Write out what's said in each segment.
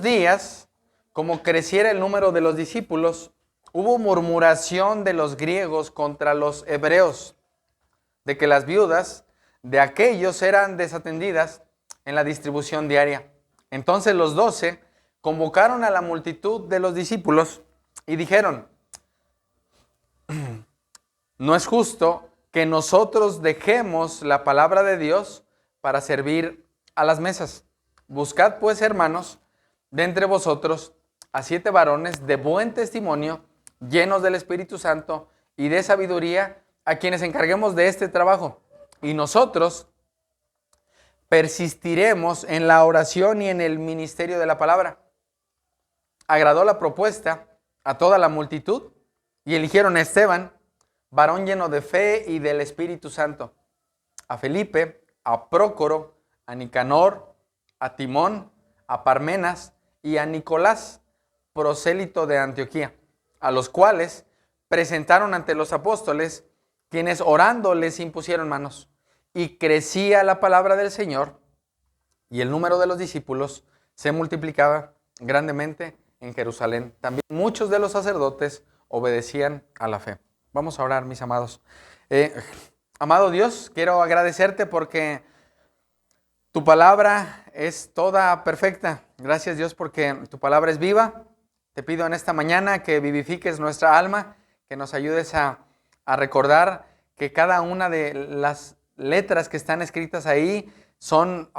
días, como creciera el número de los discípulos, hubo murmuración de los griegos contra los hebreos, de que las viudas de aquellos eran desatendidas en la distribución diaria. Entonces los 12 convocaron a la multitud de los discípulos y dijeron: no es justo que nosotros dejemos la palabra de Dios para servir a las mesas. Buscad pues, hermanos, de entre vosotros a 7 varones de buen testimonio, llenos del Espíritu Santo y de sabiduría, a quienes encarguemos de este trabajo. Y nosotros persistiremos en la oración y en el ministerio de la palabra. Agradó la propuesta a toda la multitud y eligieron a Esteban, varón lleno de fe y del Espíritu Santo, a Felipe, a Prócoro, a Nicanor, a Timón, a Parmenas y a Nicolás, prosélito de Antioquía, a los cuales presentaron ante los apóstoles, quienes orando les impusieron manos. Y crecía la palabra del Señor, y el número de los discípulos se multiplicaba grandemente en Jerusalén. También muchos de los sacerdotes obedecían a la fe. Vamos a orar, mis amados. Amado Dios, quiero agradecerte porque tu palabra es toda perfecta. Gracias, Dios, porque tu palabra es viva. Te pido en esta mañana que vivifiques nuestra alma, que nos ayudes a recordar que cada una de las letras que están escritas ahí son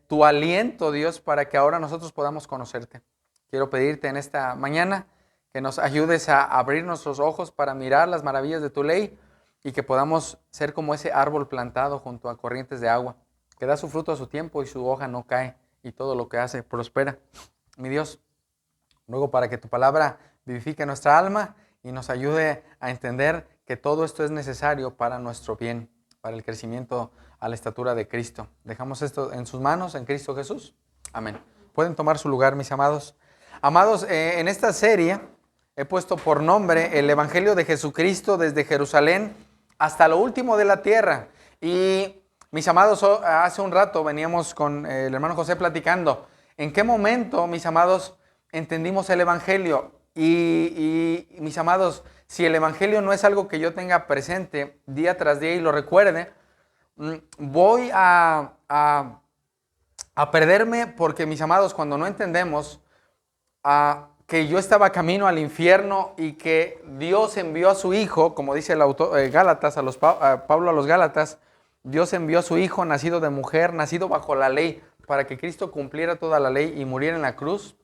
tu aliento, Dios, para que ahora nosotros podamos conocerte. Quiero pedirte en esta mañana que nos ayudes a abrir nuestros ojos para mirar las maravillas de tu ley y que podamos ser como ese árbol plantado junto a corrientes de agua, que da su fruto a su tiempo y su hoja no cae y todo lo que hace prospera. Mi Dios, ruego para que tu palabra vivifique nuestra alma y nos ayude a entender que todo esto es necesario para nuestro bien, para el crecimiento a la estatura de Cristo. Dejamos esto en sus manos, en Cristo Jesús. Amén. Pueden tomar su lugar, mis amados. Amados, en esta serie he puesto por nombre el Evangelio de Jesucristo desde Jerusalén hasta lo último de la tierra. Y mis amados, hace un rato veníamos con el hermano José platicando. ¿En qué momento, mis amados, entendimos el Evangelio? Y mis amados, si el Evangelio no es algo que yo tenga presente día tras día y lo recuerde, voy a perderme, porque, mis amados, cuando no entendemos que yo estaba camino al infierno y que Dios envió a su Hijo, como dice el autor, Gálatas, Pablo a los Gálatas, Dios envió a su Hijo nacido de mujer, nacido bajo la ley, para que Cristo cumpliera toda la ley y muriera en la cruz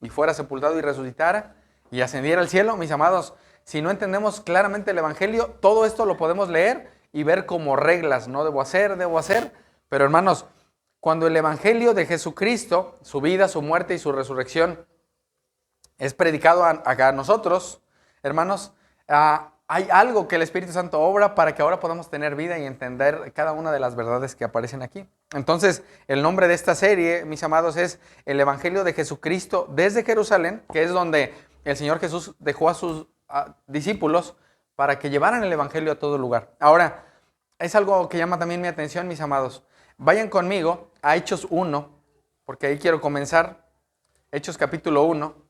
y fuera sepultado y resucitara y ascendiera al cielo. Mis amados, si no entendemos claramente el Evangelio, todo esto lo podemos leer y ver como reglas, no debo hacer, pero hermanos, cuando el Evangelio de Jesucristo, su vida, su muerte y su resurrección es predicado a nosotros, hermanos, hay algo que el Espíritu Santo obra para que ahora podamos tener vida y entender cada una de las verdades que aparecen aquí. Entonces, el nombre de esta serie, mis amados, es el Evangelio de Jesucristo desde Jerusalén, que es donde el Señor Jesús dejó a sus discípulos para que llevaran el Evangelio a todo lugar. Ahora, es algo que llama también mi atención, mis amados. Vayan conmigo a Hechos 1, porque ahí quiero comenzar. Hechos capítulo 1.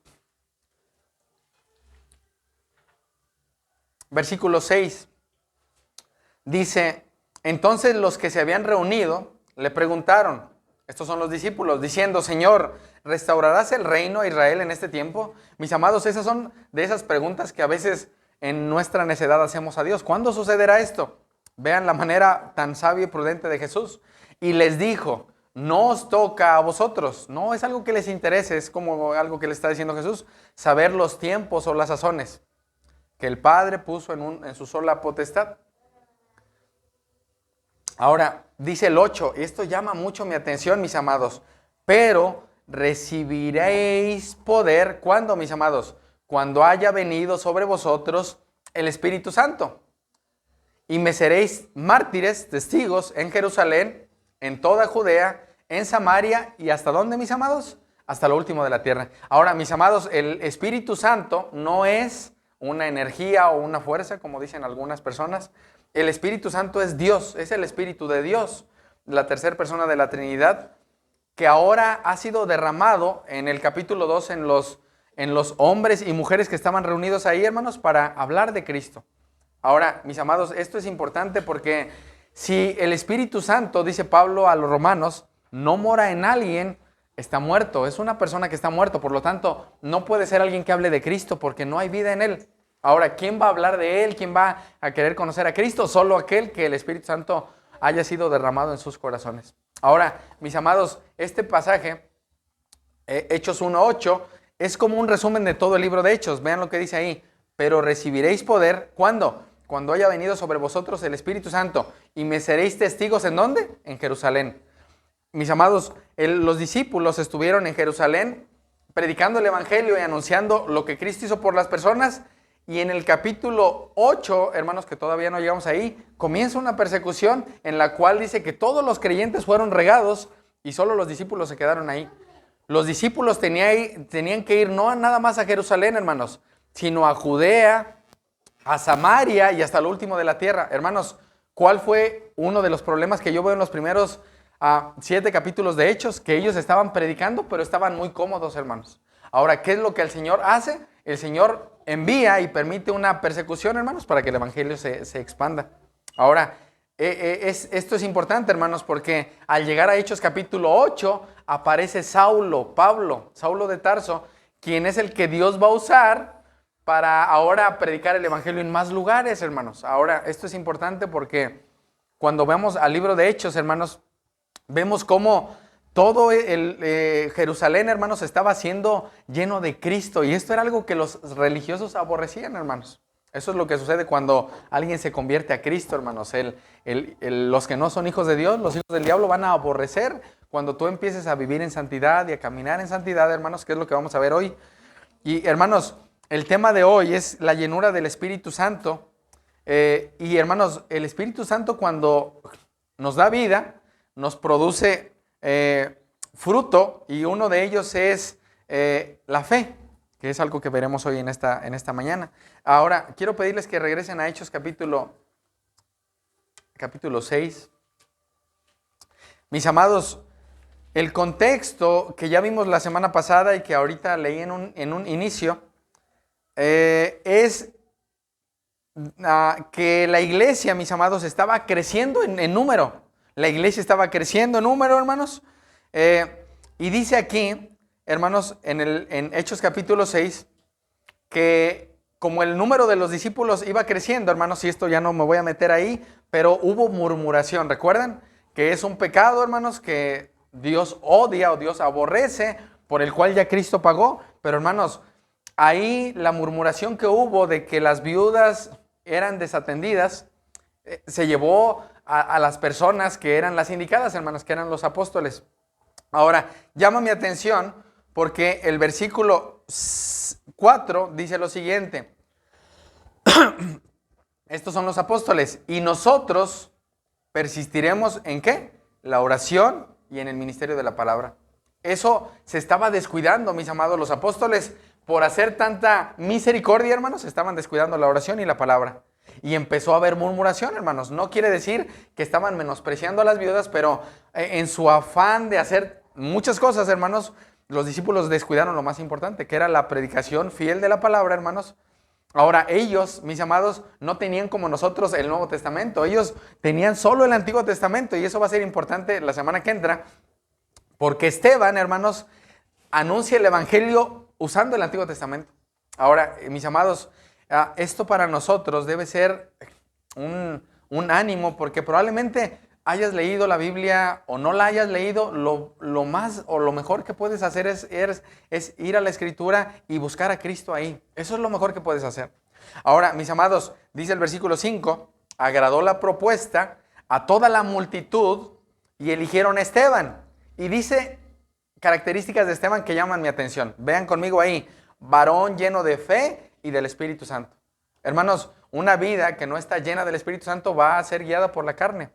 Versículo 6, dice: entonces los que se habían reunido le preguntaron, estos son los discípulos, diciendo: Señor, ¿restaurarás el reino a Israel en este tiempo? Mis amados, esas son de esas preguntas que a veces en nuestra necedad hacemos a Dios. ¿Cuándo sucederá esto? Vean la manera tan sabia y prudente de Jesús. Y les dijo: no os toca a vosotros. No es algo que les interese, es como algo que le está diciendo Jesús, saber los tiempos o las sazones que el Padre puso en su sola potestad. Ahora, dice el 8, y esto llama mucho mi atención, mis amados. Pero recibiréis poder, ¿cuándo, mis amados? Cuando haya venido sobre vosotros el Espíritu Santo. Y me seréis mártires, testigos, en Jerusalén, en toda Judea, en Samaria, ¿y hasta dónde, mis amados? Hasta lo último de la tierra. Ahora, mis amados, el Espíritu Santo no es una energía o una fuerza, como dicen algunas personas. El Espíritu Santo es Dios, es el Espíritu de Dios, la tercera persona de la Trinidad, que ahora ha sido derramado en el capítulo 2 en los hombres y mujeres que estaban reunidos ahí, hermanos, para hablar de Cristo. Ahora, mis amados, esto es importante porque si el Espíritu Santo, dice Pablo a los romanos, no mora en alguien, está muerto. Es una persona que está muerto, por lo tanto, no puede ser alguien que hable de Cristo porque no hay vida en él. Ahora, ¿quién va a hablar de él? ¿Quién va a querer conocer a Cristo? Solo aquel que el Espíritu Santo haya sido derramado en sus corazones. Ahora, mis amados, este pasaje, Hechos 1:8, es como un resumen de todo el libro de Hechos. Vean lo que dice ahí. Pero recibiréis poder, ¿cuándo? Cuando haya venido sobre vosotros el Espíritu Santo, y me seréis testigos, ¿en dónde? En Jerusalén. Mis amados, los discípulos estuvieron en Jerusalén predicando el Evangelio y anunciando lo que Cristo hizo por las personas. Y en el capítulo 8, hermanos, que todavía no llegamos ahí, comienza una persecución en la cual dice que todos los creyentes fueron regados y solo los discípulos se quedaron ahí. Los discípulos tenían que ir no nada más a Jerusalén, hermanos, sino a Judea, a Samaria y hasta lo último de la tierra. Hermanos, ¿cuál fue uno de los problemas que yo veo en los primeros 7 capítulos de Hechos? Que ellos estaban predicando, pero estaban muy cómodos, hermanos. Ahora, ¿qué es lo que el Señor hace? El Señor envía y permite una persecución, hermanos, para que el Evangelio se expanda. Ahora, esto es importante, hermanos, porque al llegar a Hechos capítulo 8, aparece Saulo de Tarso, quien es el que Dios va a usar para ahora predicar el Evangelio en más lugares, hermanos. Ahora, esto es importante porque cuando vemos al libro de Hechos, hermanos, vemos cómo todo Jerusalén, hermanos, estaba siendo lleno de Cristo. Y esto era algo que los religiosos aborrecían, hermanos. Eso es lo que sucede cuando alguien se convierte a Cristo, hermanos. Los que no son hijos de Dios, los hijos del diablo, van a aborrecer cuando tú empieces a vivir en santidad y a caminar en santidad, hermanos, que es lo que vamos a ver hoy. Y, hermanos, el tema de hoy es la llenura del Espíritu Santo. Y, hermanos, el Espíritu Santo, cuando nos da vida, nos produce fruto, y uno de ellos es la fe, que es algo que veremos hoy en esta mañana. Ahora, quiero pedirles que regresen a Hechos capítulo 6. Mis amados, el contexto que ya vimos la semana pasada y que ahorita leí en un inicio, es que la iglesia, mis amados, estaba creciendo en número. La iglesia estaba creciendo en número, hermanos. Y dice aquí, hermanos, en Hechos capítulo 6, que como el número de los discípulos iba creciendo, hermanos, y esto ya no me voy a meter ahí, pero hubo murmuración. ¿Recuerdan? Que es un pecado, hermanos, que Dios odia o Dios aborrece, por el cual ya Cristo pagó. Pero, hermanos, ahí la murmuración que hubo de que las viudas eran desatendidas, se llevó a las personas que eran las indicadas, hermanos, que eran los apóstoles. Ahora, llama mi atención porque el versículo 4 dice lo siguiente. Estos son los apóstoles, y nosotros persistiremos ¿en qué? La oración y en el ministerio de la palabra. Eso se estaba descuidando, mis amados. Los apóstoles, por hacer tanta misericordia, hermanos, estaban descuidando la oración y la palabra. Y empezó a haber murmuración, hermanos. No quiere decir que estaban menospreciando a las viudas, pero en su afán de hacer muchas cosas, hermanos, los discípulos descuidaron lo más importante, que era la predicación fiel de la palabra, hermanos. Ahora, ellos, mis amados, no tenían como nosotros el Nuevo Testamento. Ellos tenían solo el Antiguo Testamento, y eso va a ser importante la semana que entra, porque Esteban, hermanos, anuncia el Evangelio usando el Antiguo Testamento. Ahora, mis amados, esto para nosotros debe ser un ánimo, porque probablemente hayas leído la Biblia o no la hayas leído. Lo más o lo mejor que puedes hacer es ir a la Escritura y buscar a Cristo ahí. Eso es lo mejor que puedes hacer. Ahora, mis amados, dice el versículo 5, agradó la propuesta a toda la multitud y eligieron a Esteban. Y dice características de Esteban que llaman mi atención. Vean conmigo ahí: varón lleno de fe y del Espíritu Santo. Hermanos, una vida que no está llena del Espíritu Santo va a ser guiada por la carne.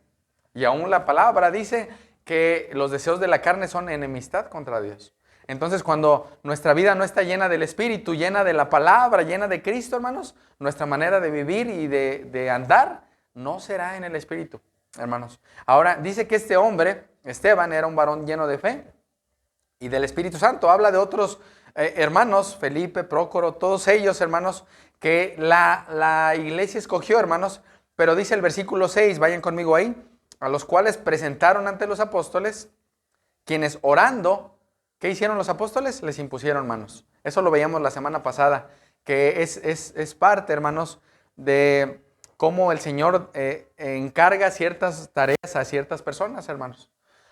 Y aún la palabra dice que los deseos de la carne son enemistad contra Dios. Entonces, cuando nuestra vida no está llena del Espíritu, llena de la palabra, llena de Cristo, hermanos, nuestra manera de vivir y de andar no será en el Espíritu, hermanos. Ahora, dice que este hombre, Esteban, era un varón lleno de fe. y del Espíritu Santo. Habla de otros hermanos, Felipe, Prócoro, todos ellos, hermanos, que la iglesia escogió, hermanos, pero dice el versículo 6, vayan conmigo ahí, a los cuales presentaron ante los apóstoles, quienes orando, ¿qué hicieron los apóstoles? Les impusieron manos. Eso lo veíamos la semana pasada, que es parte, hermanos, de cómo el Señor encarga ciertas tareas a ciertas personas, hermanos.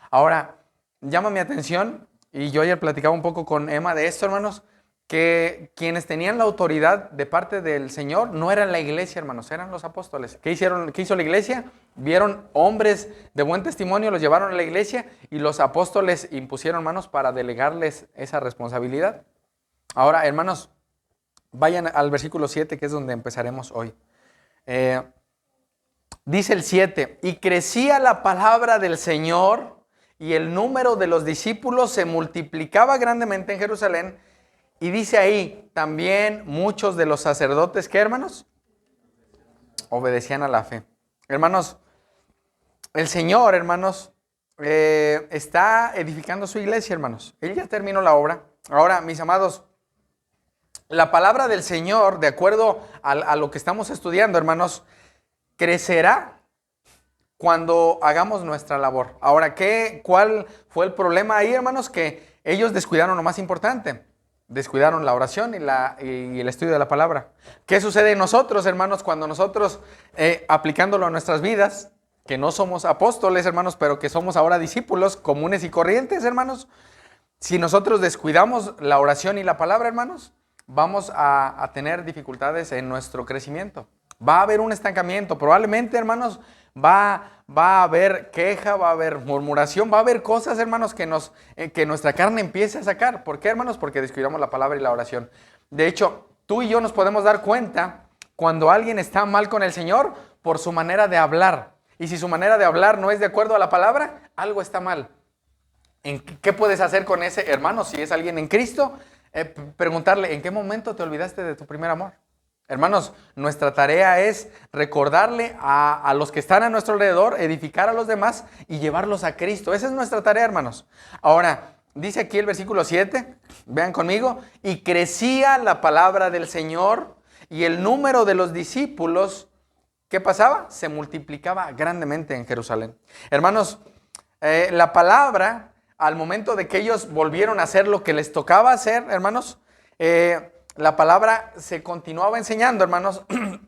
Ahora, llama mi atención, y yo ayer platicaba un poco con Emma de esto, hermanos, que quienes tenían la autoridad de parte del Señor no eran la iglesia, hermanos, eran los apóstoles. ¿Qué hizo la iglesia? Vieron hombres de buen testimonio, los llevaron a la iglesia y los apóstoles impusieron manos para delegarles esa responsabilidad. Ahora, hermanos, vayan al versículo 7, que es donde empezaremos hoy. Dice el 7, y crecía la palabra del Señor y el número de los discípulos se multiplicaba grandemente en Jerusalén. Y dice ahí, también muchos de los sacerdotes, ¿qué, hermanos? Obedecían a la fe. Hermanos, el Señor, hermanos, está edificando su iglesia, hermanos. Él ya terminó la obra. Ahora, mis amados, la palabra del Señor, de acuerdo a lo que estamos estudiando, hermanos, crecerá cuando hagamos nuestra labor. Ahora, ¿cuál fue el problema ahí, hermanos? Que ellos descuidaron lo más importante. Descuidaron la oración y el estudio de la palabra. ¿Qué sucede en nosotros, hermanos, cuando nosotros, aplicándolo a nuestras vidas, que no somos apóstoles, hermanos, pero que somos ahora discípulos comunes y corrientes, hermanos? Si nosotros descuidamos la oración y la palabra, hermanos, vamos a tener dificultades en nuestro crecimiento. Va a haber un estancamiento. Probablemente, hermanos, va a haber queja, va a haber murmuración, va a haber cosas, hermanos, que nuestra carne empiece a sacar. ¿Por qué, hermanos? Porque descuidamos la palabra y la oración. De hecho, tú y yo nos podemos dar cuenta cuando alguien está mal con el Señor por su manera de hablar. Y si su manera de hablar no es de acuerdo a la palabra, algo está mal. ¿Qué puedes hacer con ese hermano? Si es alguien en Cristo, preguntarle, ¿en qué momento te olvidaste de tu primer amor? Hermanos, nuestra tarea es recordarle a los que están a nuestro alrededor, edificar a los demás y llevarlos a Cristo. Esa es nuestra tarea, hermanos. Ahora, dice aquí el versículo 7, vean conmigo, y crecía la palabra del Señor y el número de los discípulos, ¿qué pasaba? Se multiplicaba grandemente en Jerusalén. Hermanos, la palabra, al momento de que ellos volvieron a hacer lo que les tocaba hacer, hermanos, la palabra se continuaba enseñando, hermanos,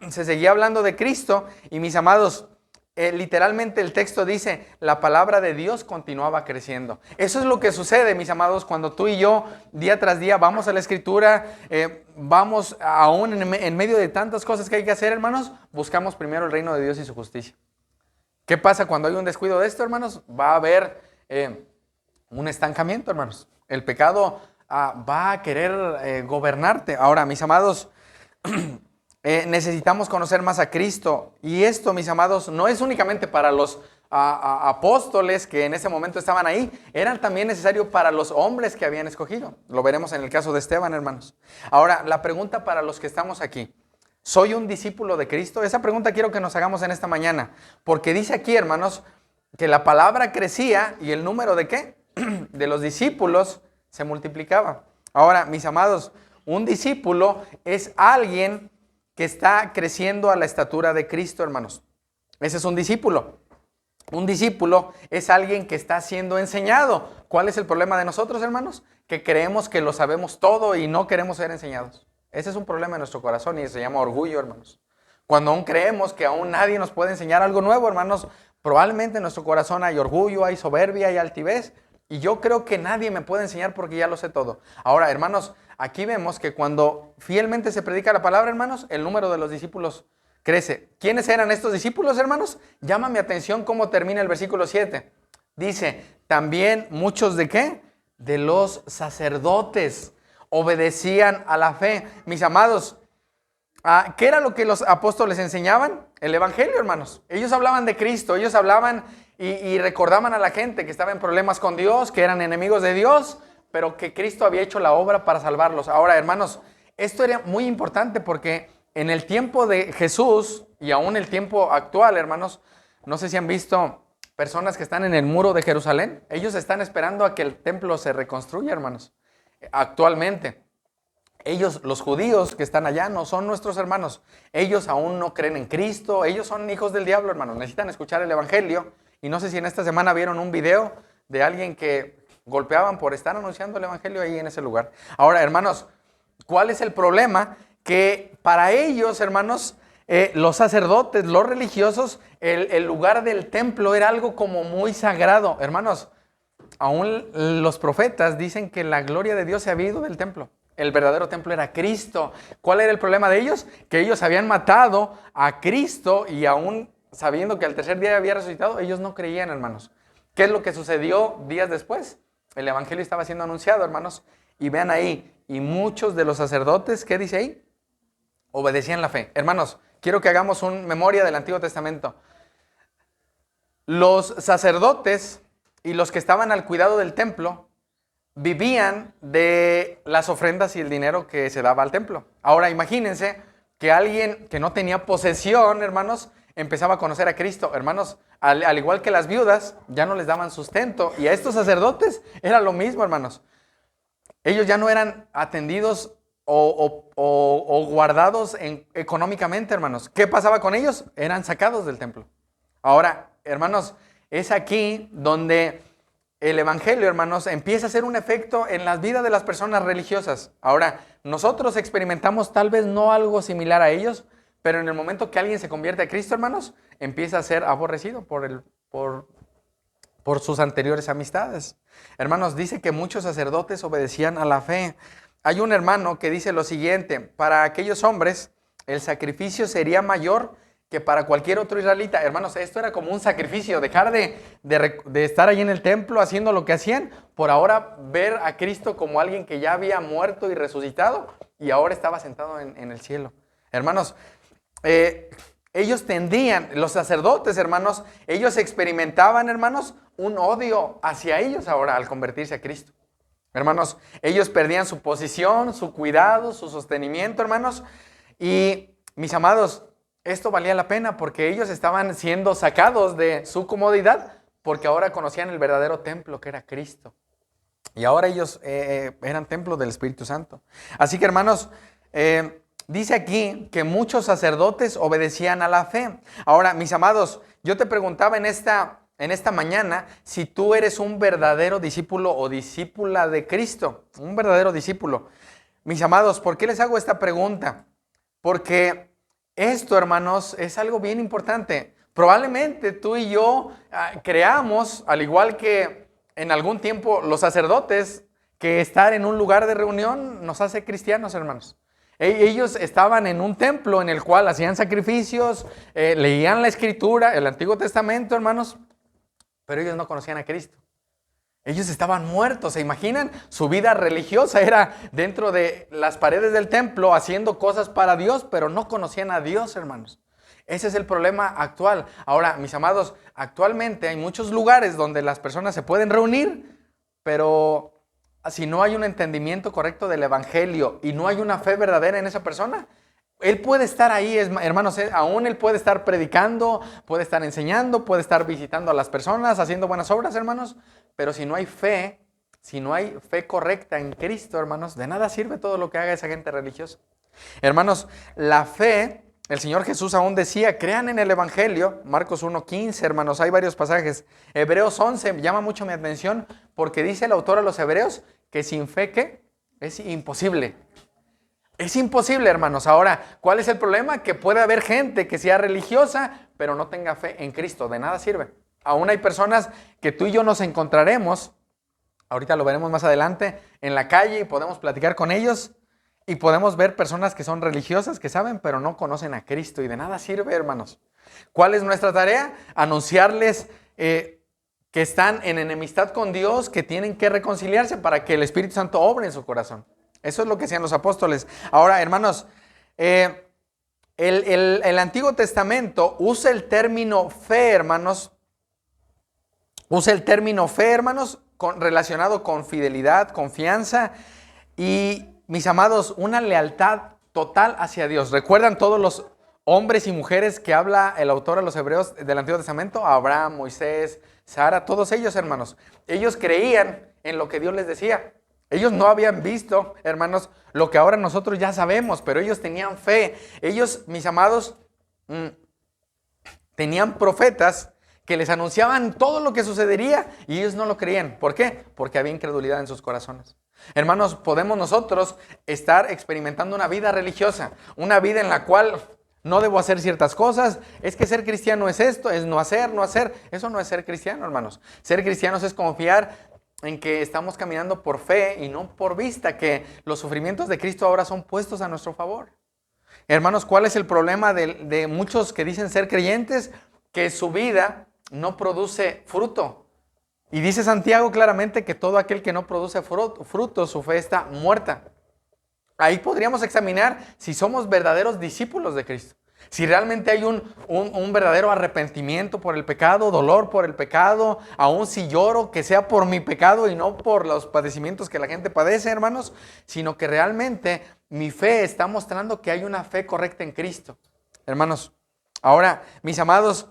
se seguía hablando de Cristo y mis amados, literalmente el texto dice, la palabra de Dios continuaba creciendo. Eso es lo que sucede, mis amados, cuando tú y yo día tras día vamos a la Escritura, vamos aún en medio de tantas cosas que hay que hacer, hermanos, buscamos primero el reino de Dios y su justicia. ¿Qué pasa cuando hay un descuido de esto, hermanos? Va a haber un estancamiento, hermanos. El pecado va a querer gobernarte. Ahora, mis amados, necesitamos conocer más a Cristo. Y esto, mis amados, no es únicamente para los apóstoles que en ese momento estaban ahí. Era también necesario para los hombres que habían escogido. Lo veremos en el caso de Esteban, hermanos. Ahora, la pregunta para los que estamos aquí. ¿Soy un discípulo de Cristo? Esa pregunta quiero que nos hagamos en esta mañana. Porque dice aquí, hermanos, que la palabra crecía y el número de ¿qué? De los discípulos se multiplicaba. Ahora, mis amados, un discípulo es alguien que está creciendo a la estatura de Cristo, hermanos. Ese es un discípulo. Un discípulo es alguien que está siendo enseñado. ¿Cuál es el problema de nosotros, hermanos? Que creemos que lo sabemos todo y no queremos ser enseñados. Ese es un problema en nuestro corazón y se llama orgullo, hermanos. Cuando aún creemos que aún nadie nos puede enseñar algo nuevo, hermanos, probablemente en nuestro corazón hay orgullo, hay soberbia, hay altivez. Y yo creo que nadie me puede enseñar porque ya lo sé todo. Ahora, hermanos, aquí vemos que cuando fielmente se predica la palabra, hermanos, el número de los discípulos crece. ¿Quiénes eran estos discípulos, hermanos? Llama mi atención cómo termina el versículo 7. Dice, también muchos ¿de qué? De los sacerdotes obedecían a la fe. Mis amados, ¿qué era lo que los apóstoles enseñaban? El evangelio, hermanos. Ellos hablaban de Cristo, ellos hablaban y recordaban a la gente que estaba en problemas con Dios, que eran enemigos de Dios, pero que Cristo había hecho la obra para salvarlos. Ahora, hermanos, esto era muy importante porque en el tiempo de Jesús y aún el tiempo actual, hermanos, no sé si han visto personas que están en el muro de Jerusalén. Ellos están esperando a que el templo se reconstruya, hermanos. Actualmente. Ellos, los judíos que están allá, no son nuestros hermanos. Ellos aún no creen en Cristo. Ellos son hijos del diablo, hermanos. Necesitan escuchar el evangelio. Y no sé si en esta semana vieron un video de alguien que golpeaban por estar anunciando el evangelio ahí en ese lugar. Ahora, hermanos, ¿cuál es el problema? Que para ellos, hermanos, los sacerdotes, los religiosos, el lugar del templo era algo como muy sagrado. Hermanos, aún los profetas dicen que la gloria de Dios se había ido del templo. El verdadero templo era Cristo. ¿Cuál era el problema de ellos? Que ellos habían matado a Cristo y aún sabiendo que al tercer día había resucitado, ellos no creían, hermanos. ¿Qué es lo que sucedió días después? El evangelio estaba siendo anunciado, hermanos. Y vean ahí, y muchos de los sacerdotes, ¿qué dice ahí? Obedecían la fe. Hermanos, quiero que hagamos una memoria del Antiguo Testamento. Los sacerdotes y los que estaban al cuidado del templo vivían de las ofrendas y el dinero que se daba al templo. Ahora imagínense que alguien que no tenía posesión, hermanos, empezaba a conocer a Cristo. Hermanos, al igual que las viudas, ya no les daban sustento. Y a estos sacerdotes era lo mismo, hermanos. Ellos ya no eran atendidos o guardados económicamente, hermanos. ¿Qué pasaba con ellos? Eran sacados del templo. Ahora, hermanos, es aquí donde el evangelio, hermanos, empieza a hacer un efecto en las vidas de las personas religiosas. Ahora, nosotros experimentamos tal vez no algo similar a ellos, pero en el momento que alguien se convierte a Cristo, hermanos, empieza a ser aborrecido por sus anteriores amistades. Hermanos, dice que muchos sacerdotes obedecían a la fe. Hay un hermano que dice lo siguiente: para aquellos hombres el sacrificio sería mayor que para cualquier otro israelita. Hermanos, esto era como un sacrificio, dejar de estar ahí en el templo haciendo lo que hacían, por ahora ver a Cristo como alguien que ya había muerto y resucitado y ahora estaba sentado en el cielo. Hermanos, ellos tendían, los sacerdotes, hermanos, ellos experimentaban, hermanos, un odio hacia ellos ahora al convertirse a Cristo. Hermanos, ellos perdían su posición, su cuidado, su sostenimiento, hermanos, y mis amados, esto valía la pena porque ellos estaban siendo sacados de su comodidad porque ahora conocían el verdadero templo que era Cristo. Y ahora ellos eran templo del Espíritu Santo. Así que, hermanos, dice aquí que muchos sacerdotes obedecían a la fe. Ahora, mis amados, yo te preguntaba en esta mañana si tú eres un verdadero discípulo o discípula de Cristo. Un verdadero discípulo. Mis amados, ¿por qué les hago esta pregunta? Porque esto, hermanos, es algo bien importante. Probablemente tú y yo creamos, al igual que en algún tiempo los sacerdotes, que estar en un lugar de reunión nos hace cristianos, hermanos. Ellos estaban en un templo en el cual hacían sacrificios, leían la Escritura, el Antiguo Testamento, hermanos, pero ellos no conocían a Cristo. Ellos estaban muertos, ¿se imaginan? Su vida religiosa era dentro de las paredes del templo haciendo cosas para Dios, pero no conocían a Dios, hermanos. Ese es el problema actual. Ahora, mis amados, actualmente hay muchos lugares donde las personas se pueden reunir, pero si no hay un entendimiento correcto del evangelio y no hay una fe verdadera en esa persona, él puede estar ahí, hermanos, aún él puede estar predicando, puede estar enseñando, puede estar visitando a las personas, haciendo buenas obras, hermanos, pero si no hay fe correcta en Cristo, hermanos, de nada sirve todo lo que haga esa gente religiosa. Hermanos, la fe, el Señor Jesús aún decía, crean en el evangelio, Marcos 1:15, hermanos, hay varios pasajes. Hebreos 11 llama mucho mi atención porque dice el autor a los hebreos que sin fe, ¿qué? Es imposible. Es imposible, hermanos. Ahora, ¿cuál es el problema? Que puede haber gente que sea religiosa, pero no tenga fe en Cristo. De nada sirve. Aún hay personas que tú y yo nos encontraremos, ahorita lo veremos más adelante, en la calle y podemos platicar con ellos y podemos ver personas que son religiosas, que saben, pero no conocen a Cristo. Y de nada sirve, hermanos. ¿Cuál es nuestra tarea? Anunciarles que están en enemistad con Dios, que tienen que reconciliarse para que el Espíritu Santo obre en su corazón. Eso es lo que hacían los apóstoles. Ahora, hermanos, el Antiguo Testamento usa el término fe, hermanos. Usa el término fe, hermanos, relacionado con fidelidad, confianza y, mis amados, una lealtad total hacia Dios. ¿Recuerdan todos los hombres y mujeres que habla el autor a los hebreos del Antiguo Testamento? Abraham, Moisés, Sara, todos ellos, hermanos. Ellos creían en lo que Dios les decía. Ellos no habían visto, hermanos, lo que ahora nosotros ya sabemos, pero ellos tenían fe. Ellos, mis amados, tenían profetas que les anunciaban todo lo que sucedería y ellos no lo creían. ¿Por qué? Porque había incredulidad en sus corazones. Hermanos, podemos nosotros estar experimentando una vida religiosa, una vida en la cual no debo hacer ciertas cosas. Es que ser cristiano es esto, es no hacer, no hacer. Eso no es ser cristiano, hermanos. Ser cristianos es confiar en que estamos caminando por fe y no por vista, que los sufrimientos de Cristo ahora son puestos a nuestro favor. Hermanos, ¿cuál es el problema de muchos que dicen ser creyentes? Que su vida no produce fruto. Y dice Santiago claramente que todo aquel que no produce fruto, su fe está muerta. Ahí podríamos examinar si somos verdaderos discípulos de Cristo. Si realmente hay un verdadero arrepentimiento por el pecado, dolor por el pecado, aun si lloro, que sea por mi pecado y no por los padecimientos que la gente padece, hermanos, sino que realmente mi fe está mostrando que hay una fe correcta en Cristo. Hermanos, ahora, mis amados,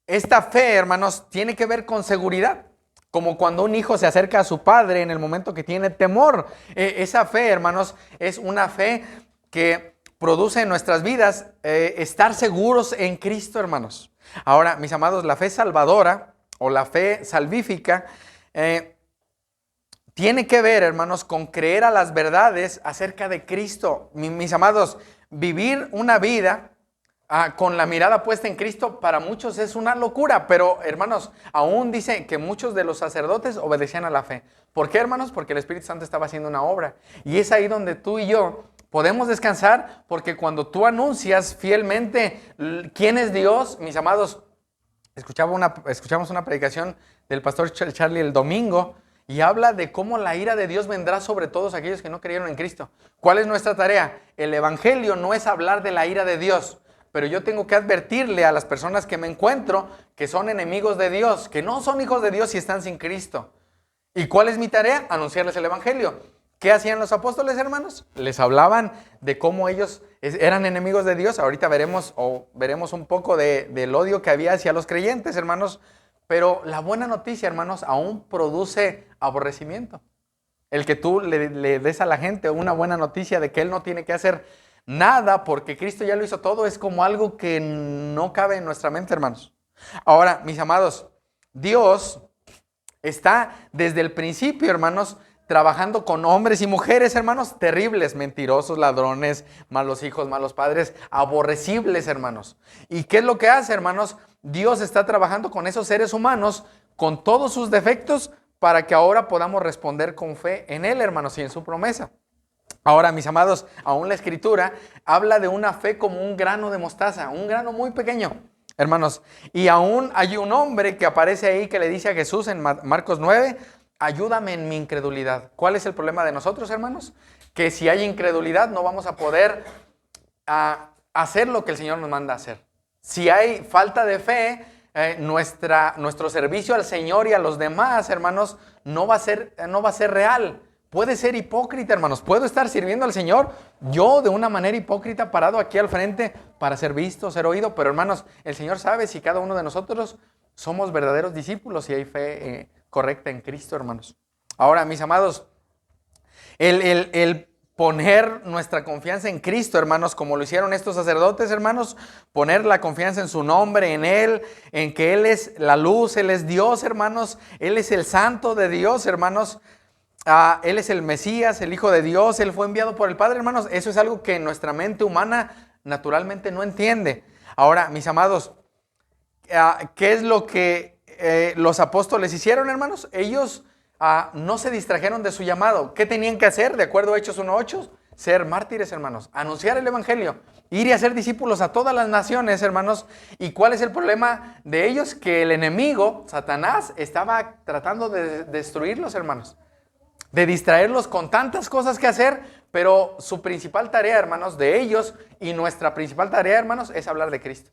esta fe, hermanos, tiene que ver con seguridad. Como cuando un hijo se acerca a su padre en el momento que tiene temor. Esa fe, hermanos, es una fe que produce en nuestras vidas estar seguros en Cristo, hermanos. Ahora, mis amados, la fe salvadora o la fe salvífica tiene que ver, hermanos, con creer a las verdades acerca de Cristo. Mis amados, vivir una vida con la mirada puesta en Cristo para muchos es una locura, pero hermanos, aún dice que muchos de los sacerdotes obedecían a la fe. ¿Por qué, hermanos? Porque el Espíritu Santo estaba haciendo una obra. Y es ahí donde tú y yo podemos descansar, porque cuando tú anuncias fielmente quién es Dios, mis amados, escuchamos una predicación del pastor Charlie el domingo y habla de cómo la ira de Dios vendrá sobre todos aquellos que no creyeron en Cristo. ¿Cuál es nuestra tarea? El evangelio no es hablar de la ira de Dios, pero yo tengo que advertirle a las personas que me encuentro que son enemigos de Dios, que no son hijos de Dios y están sin Cristo. ¿Y cuál es mi tarea? Anunciarles el evangelio. ¿Qué hacían los apóstoles, hermanos? Les hablaban de cómo ellos eran enemigos de Dios. Ahorita veremos un poco del odio que había hacia los creyentes, hermanos. Pero la buena noticia, hermanos, aún produce aborrecimiento. El que tú le des a la gente una buena noticia de que él no tiene que hacer nada porque Cristo ya lo hizo todo, es como algo que no cabe en nuestra mente, hermanos. Ahora, mis amados, Dios está desde el principio, hermanos, trabajando con hombres y mujeres, hermanos, terribles, mentirosos, ladrones, malos hijos, malos padres, aborrecibles, hermanos. ¿Y qué es lo que hace, hermanos? Dios está trabajando con esos seres humanos, con todos sus defectos, para que ahora podamos responder con fe en Él, hermanos, y en su promesa. Ahora, mis amados, aún la Escritura habla de una fe como un grano de mostaza, un grano muy pequeño, hermanos. Y aún hay un hombre que aparece ahí que le dice a Jesús en Marcos 9, ayúdame en mi incredulidad. ¿Cuál es el problema de nosotros, hermanos? Que si hay incredulidad no vamos a poder hacer lo que el Señor nos manda a hacer. Si hay falta de fe, nuestro servicio al Señor y a los demás, hermanos, no va a ser real. Puede ser hipócrita, hermanos. Puedo estar sirviendo al Señor yo de una manera hipócrita parado aquí al frente para ser visto, ser oído. Pero, hermanos, el Señor sabe si cada uno de nosotros somos verdaderos discípulos y hay fe correcta en Cristo, hermanos. Ahora, mis amados, el poner nuestra confianza en Cristo, hermanos, como lo hicieron estos sacerdotes, hermanos, poner la confianza en su nombre, en Él, en que Él es la luz, Él es Dios, hermanos, Él es el Santo de Dios, hermanos. Él es el Mesías, el Hijo de Dios, Él fue enviado por el Padre, hermanos. Eso es algo que nuestra mente humana naturalmente no entiende. Ahora, mis amados, ¿qué es lo que los apóstoles hicieron, hermanos? Ellos no se distrajeron de su llamado. ¿Qué tenían que hacer? De acuerdo a Hechos 1:8, ser mártires, hermanos, anunciar el evangelio, ir y hacer discípulos a todas las naciones, hermanos. ¿Y cuál es el problema de ellos? Que el enemigo, Satanás, estaba tratando de destruirlos, hermanos, de distraerlos con tantas cosas que hacer, pero su principal tarea, hermanos, de ellos y nuestra principal tarea, hermanos, es hablar de Cristo.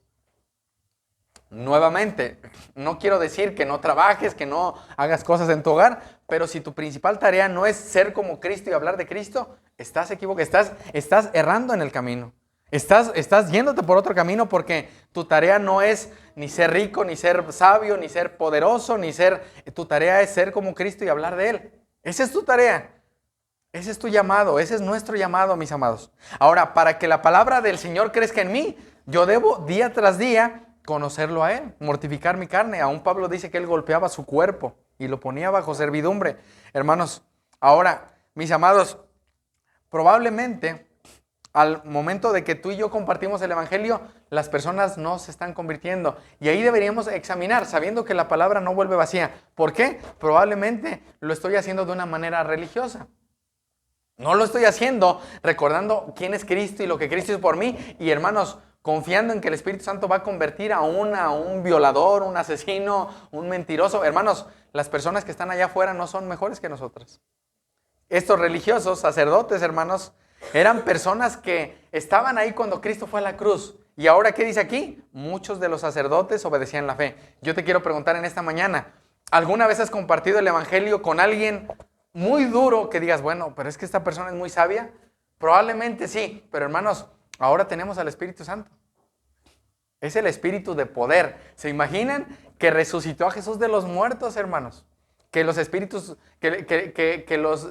Nuevamente, no quiero decir que no trabajes, que no hagas cosas en tu hogar, pero si tu principal tarea no es ser como Cristo y hablar de Cristo, estás equivocado, estás errando en el camino. Estás yéndote por otro camino porque tu tarea no es ni ser rico, ni ser sabio, ni ser poderoso, tu tarea es ser como Cristo y hablar de Él. Esa es tu tarea. Ese es tu llamado, ese es nuestro llamado, mis amados. Ahora, para que la palabra del Señor crezca en mí, yo debo día tras día conocerlo a Él, mortificar mi carne. Aún Pablo dice que Él golpeaba su cuerpo y lo ponía bajo servidumbre. Hermanos, ahora, mis amados, probablemente al momento de que tú y yo compartimos el Evangelio, las personas no se están convirtiendo. Y ahí deberíamos examinar, sabiendo que la palabra no vuelve vacía. ¿Por qué? Probablemente lo estoy haciendo de una manera religiosa. No lo estoy haciendo recordando quién es Cristo y lo que Cristo hizo por mí. Y hermanos, confiando en que el Espíritu Santo va a convertir a un violador, un asesino, un mentiroso. Hermanos, las personas que están allá afuera no son mejores que nosotros. Estos religiosos, sacerdotes, hermanos, eran personas que estaban ahí cuando Cristo fue a la cruz. Y ahora, ¿qué dice aquí? Muchos de los sacerdotes obedecían la fe. Yo te quiero preguntar en esta mañana, ¿alguna vez has compartido el Evangelio con alguien muy duro que digas, bueno, pero es que esta persona es muy sabia? Probablemente sí, pero hermanos, ahora tenemos al Espíritu Santo. Es el Espíritu de poder. ¿Se imaginan que resucitó a Jesús de los muertos, hermanos? Que los espíritus, los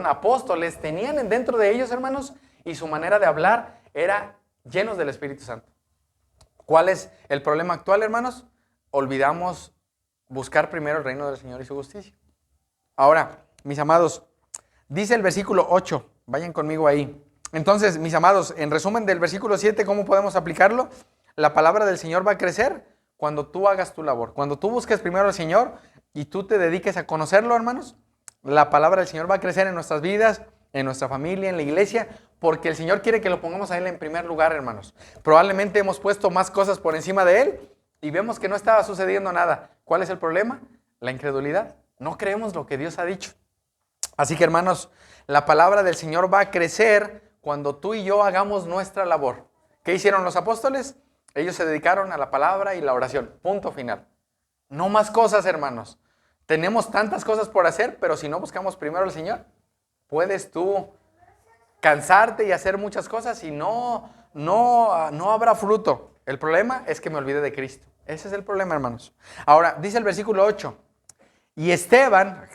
apóstoles tenían dentro de ellos, hermanos, y su manera de hablar era llenos del Espíritu Santo. ¿Cuál es el problema actual, hermanos? Olvidamos buscar primero el reino del Señor y su justicia. Ahora, mis amados, dice el versículo 8, vayan conmigo ahí. Entonces, mis amados, en resumen del versículo 7, ¿cómo podemos aplicarlo? La palabra del Señor va a crecer cuando tú hagas tu labor. Cuando tú busques primero al Señor y tú te dediques a conocerlo, hermanos, la palabra del Señor va a crecer en nuestras vidas, en nuestra familia, en la iglesia, porque el Señor quiere que lo pongamos a Él en primer lugar, hermanos. Probablemente hemos puesto más cosas por encima de Él y vemos que no estaba sucediendo nada. ¿Cuál es el problema? La incredulidad. No creemos lo que Dios ha dicho. Así que, hermanos, la palabra del Señor va a crecer cuando tú y yo hagamos nuestra labor. ¿Qué hicieron los apóstoles? Ellos se dedicaron a la palabra y la oración. Punto final. No más cosas, hermanos. Tenemos tantas cosas por hacer, pero si no buscamos primero al Señor, puedes tú cansarte y hacer muchas cosas y no habrá fruto. El problema es que me olvidé de Cristo. Ese es el problema, hermanos. Ahora, dice el versículo 8. Y Esteban,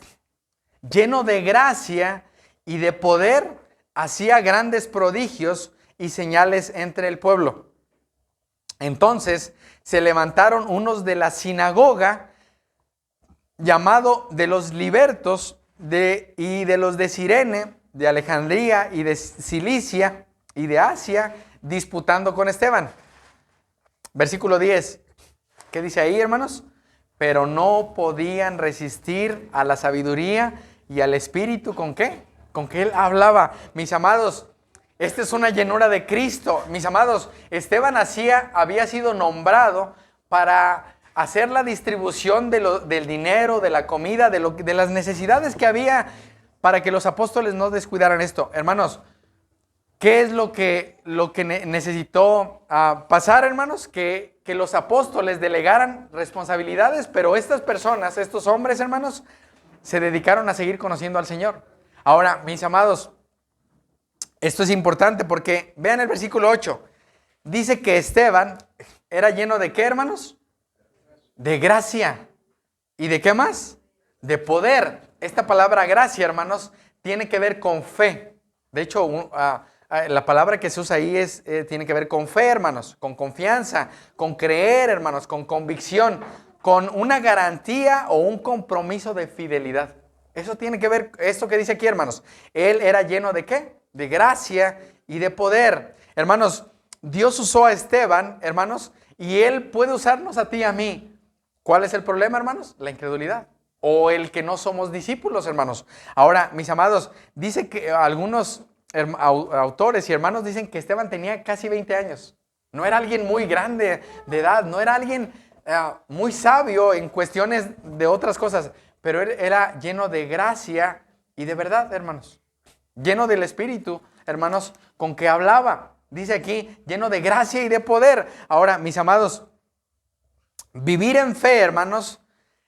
lleno de gracia y de poder, hacía grandes prodigios y señales entre el pueblo. Entonces se levantaron unos de la sinagoga, llamado de los libertos y de los de Cirene, de Alejandría y de Cilicia y de Asia, disputando con Esteban. Versículo 10. ¿Qué dice ahí, hermanos? Pero no podían resistir a la sabiduría y al espíritu. ¿Con qué? Con que él hablaba. Mis amados, esta es una llenura de Cristo. Mis amados, Esteban había sido nombrado para hacer la distribución del dinero, de la comida, de las necesidades que había, para que los apóstoles no descuidaran esto. Hermanos, ¿qué es lo que necesitó pasar, hermanos? Que los apóstoles delegaran responsabilidades, pero estas personas, estos hombres, hermanos, se dedicaron a seguir conociendo al Señor. Ahora, mis amados, esto es importante porque vean el versículo 8. Dice que Esteban era lleno de ¿qué, hermanos? De gracia. ¿Y de qué más? De poder. Esta palabra gracia, hermanos, tiene que ver con fe. De hecho, la palabra que se usa ahí tiene que ver con fe, hermanos, con confianza, con creer, hermanos, con convicción, con una garantía o un compromiso de fidelidad. Eso tiene que ver, esto que dice aquí, hermanos. Él era lleno de ¿qué? De gracia y de poder. Hermanos, Dios usó a Esteban, hermanos, y Él puede usarnos a ti y a mí. ¿Cuál es el problema, hermanos? La incredulidad. O el que no somos discípulos, hermanos. Ahora, mis amados, dice que algunos autores y hermanos dicen que Esteban tenía casi 20 años. No era alguien muy grande de edad, no era alguien muy sabio en cuestiones de otras cosas, pero él era lleno de gracia y de verdad, hermanos. Lleno del Espíritu, hermanos, con que hablaba. Dice aquí, lleno de gracia y de poder. Ahora, mis amados, vivir en fe, hermanos,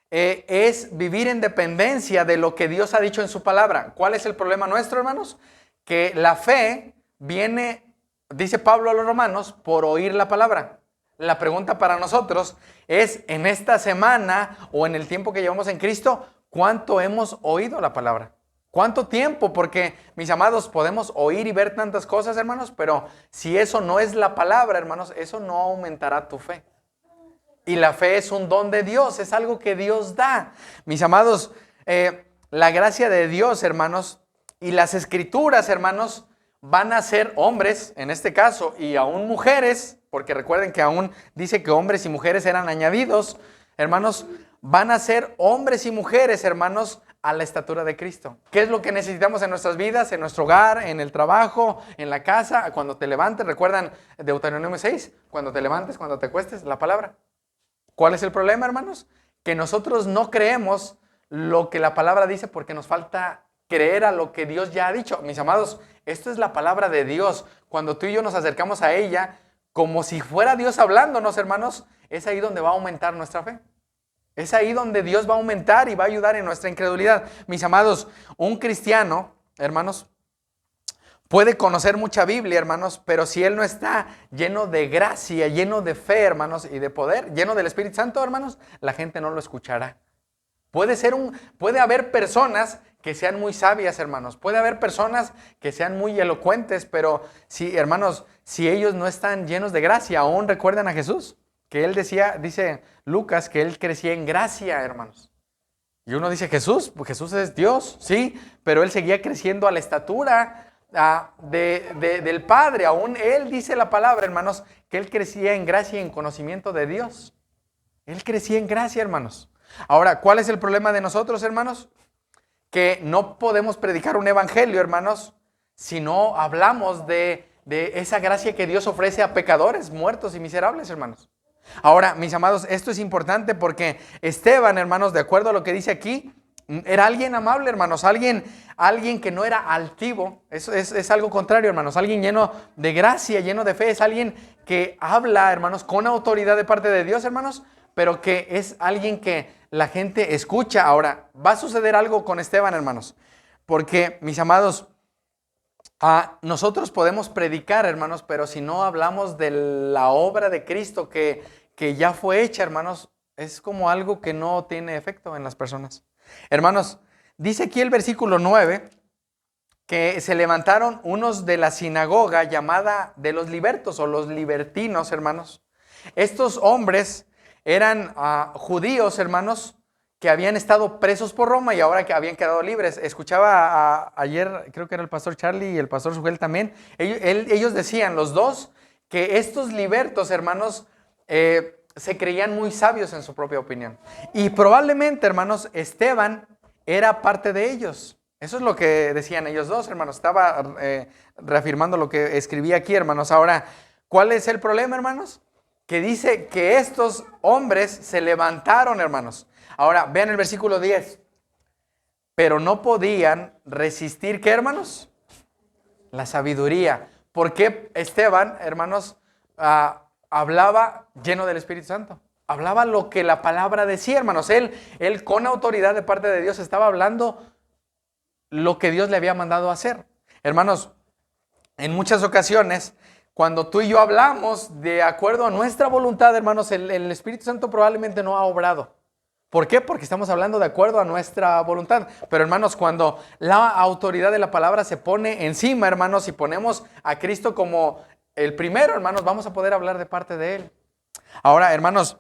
es vivir en dependencia de lo que Dios ha dicho en su palabra. ¿Cuál es el problema nuestro, hermanos? Que la fe viene dice Pablo a los romanos, por oír la palabra. La pregunta para nosotros es, en esta semana o en el tiempo que llevamos en Cristo, ¿cuánto hemos oído la palabra? ¿Cuánto tiempo? Porque, mis amados, podemos oír y ver tantas cosas, hermanos, pero si eso no es la palabra, hermanos, eso no aumentará tu fe. Y la fe es un don de Dios, es algo que Dios da. Mis amados, la gracia de Dios, hermanos, y las escrituras, hermanos, van a ser hombres, en este caso, y aún mujeres, porque recuerden que aún dice que hombres y mujeres eran añadidos, hermanos, van a ser hombres y mujeres, hermanos, a la estatura de Cristo. ¿Qué es lo que necesitamos en nuestras vidas, en nuestro hogar, en el trabajo, en la casa, cuando te levantes? ¿Recuerdan Deuteronomio 6? Cuando te levantes, cuando te acuestes, la palabra. ¿Cuál es el problema, hermanos? Que nosotros no creemos lo que la palabra dice porque nos falta creer a lo que Dios ya ha dicho. Mis amados, esto es la palabra de Dios. Cuando tú y yo nos acercamos a ella, como si fuera Dios hablándonos, hermanos, es ahí donde va a aumentar nuestra fe. Es ahí donde Dios va a aumentar y va a ayudar en nuestra incredulidad. Mis amados, un cristiano, hermanos, puede conocer mucha Biblia, hermanos, pero si él no está lleno de gracia, lleno de fe, hermanos, y de poder, lleno del Espíritu Santo, hermanos, la gente no lo escuchará. Puede haber personas que sean muy sabias, hermanos. Puede haber personas que sean muy elocuentes, pero si, hermanos, si ellos no están llenos de gracia, aún recuerdan a Jesús, que él decía, dice Lucas, que él crecía en gracia, hermanos. Y uno dice, Jesús, pues Jesús es Dios, sí, pero él seguía creciendo a la estatura del Padre. Aún él dice la palabra, hermanos, que él crecía en gracia y en conocimiento de Dios. Él crecía en gracia, hermanos. Ahora, ¿cuál es el problema de nosotros, hermanos? Que no podemos predicar un evangelio, hermanos, si no hablamos de esa gracia que Dios ofrece a pecadores, muertos y miserables, hermanos. Ahora, mis amados, esto es importante porque Esteban, hermanos, de acuerdo a lo que dice aquí, era alguien amable, hermanos, alguien que no era altivo. Eso es algo contrario, hermanos. Alguien lleno de gracia, lleno de fe. Es alguien que habla, hermanos, con autoridad de parte de Dios, hermanos, pero que es alguien que la gente escucha. Ahora, va a suceder algo con Esteban, hermanos, porque, mis amados, nosotros podemos predicar, hermanos, pero si no hablamos de la obra de Cristo que ya fue hecha, hermanos, es como algo que no tiene efecto en las personas. Hermanos, dice aquí el versículo 9 que se levantaron unos de la sinagoga llamada de los libertos o los libertinos, hermanos. Estos hombres eran judíos, hermanos, que habían estado presos por Roma y ahora que habían quedado libres. Escuchaba ayer, creo que era el pastor Charlie y el pastor Suel también. Ellos decían, los dos, que estos libertos, hermanos, se creían muy sabios en su propia opinión. Y probablemente, hermanos, Esteban era parte de ellos. Eso es lo que decían ellos dos, hermanos. Estaba reafirmando lo que escribí aquí, hermanos. Ahora, ¿cuál es el problema, hermanos? Que dice que estos hombres se levantaron, hermanos. Ahora, vean el versículo 10. Pero no podían resistir, ¿qué, hermanos? La sabiduría. ¿Por qué Esteban, hermanos, hablaba lleno del Espíritu Santo? Hablaba lo que la palabra decía, hermanos. Él con autoridad de parte de Dios estaba hablando lo que Dios le había mandado hacer. Hermanos, en muchas ocasiones, cuando tú y yo hablamos de acuerdo a nuestra voluntad, hermanos, el Espíritu Santo probablemente no ha obrado. ¿Por qué? Porque estamos hablando de acuerdo a nuestra voluntad. Pero, hermanos, cuando la autoridad de la palabra se pone encima, hermanos, y ponemos a Cristo como el primero, hermanos, vamos a poder hablar de parte de Él. Ahora, hermanos,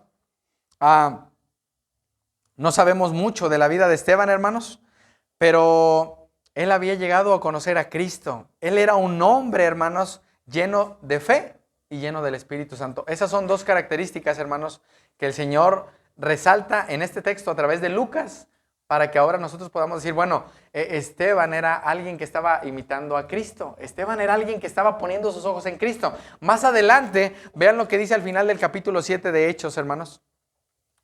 no sabemos mucho de la vida de Esteban, hermanos, pero él había llegado a conocer a Cristo. Él era un hombre, hermanos, lleno de fe y lleno del Espíritu Santo. Esas son dos características, hermanos, que el Señor resalta en este texto a través de Lucas, para que ahora nosotros podamos decir, bueno, Esteban era alguien que estaba imitando a Cristo. Esteban era alguien que estaba poniendo sus ojos en Cristo. Más adelante, vean lo que dice al final del capítulo 7 de Hechos, hermanos.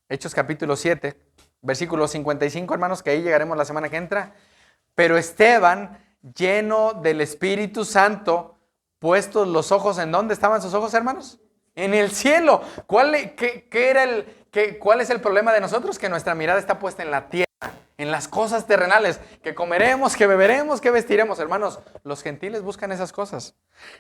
Hechos capítulo 7, versículo 55, hermanos, que ahí llegaremos la semana que entra. Pero Esteban, lleno del Espíritu Santo, puestos los ojos, ¿en dónde estaban sus ojos, hermanos? En el cielo. ¿Cuál es el problema de nosotros? Que nuestra mirada está puesta en la tierra, en las cosas terrenales, que comeremos, que beberemos, que vestiremos. Hermanos, los gentiles buscan esas cosas.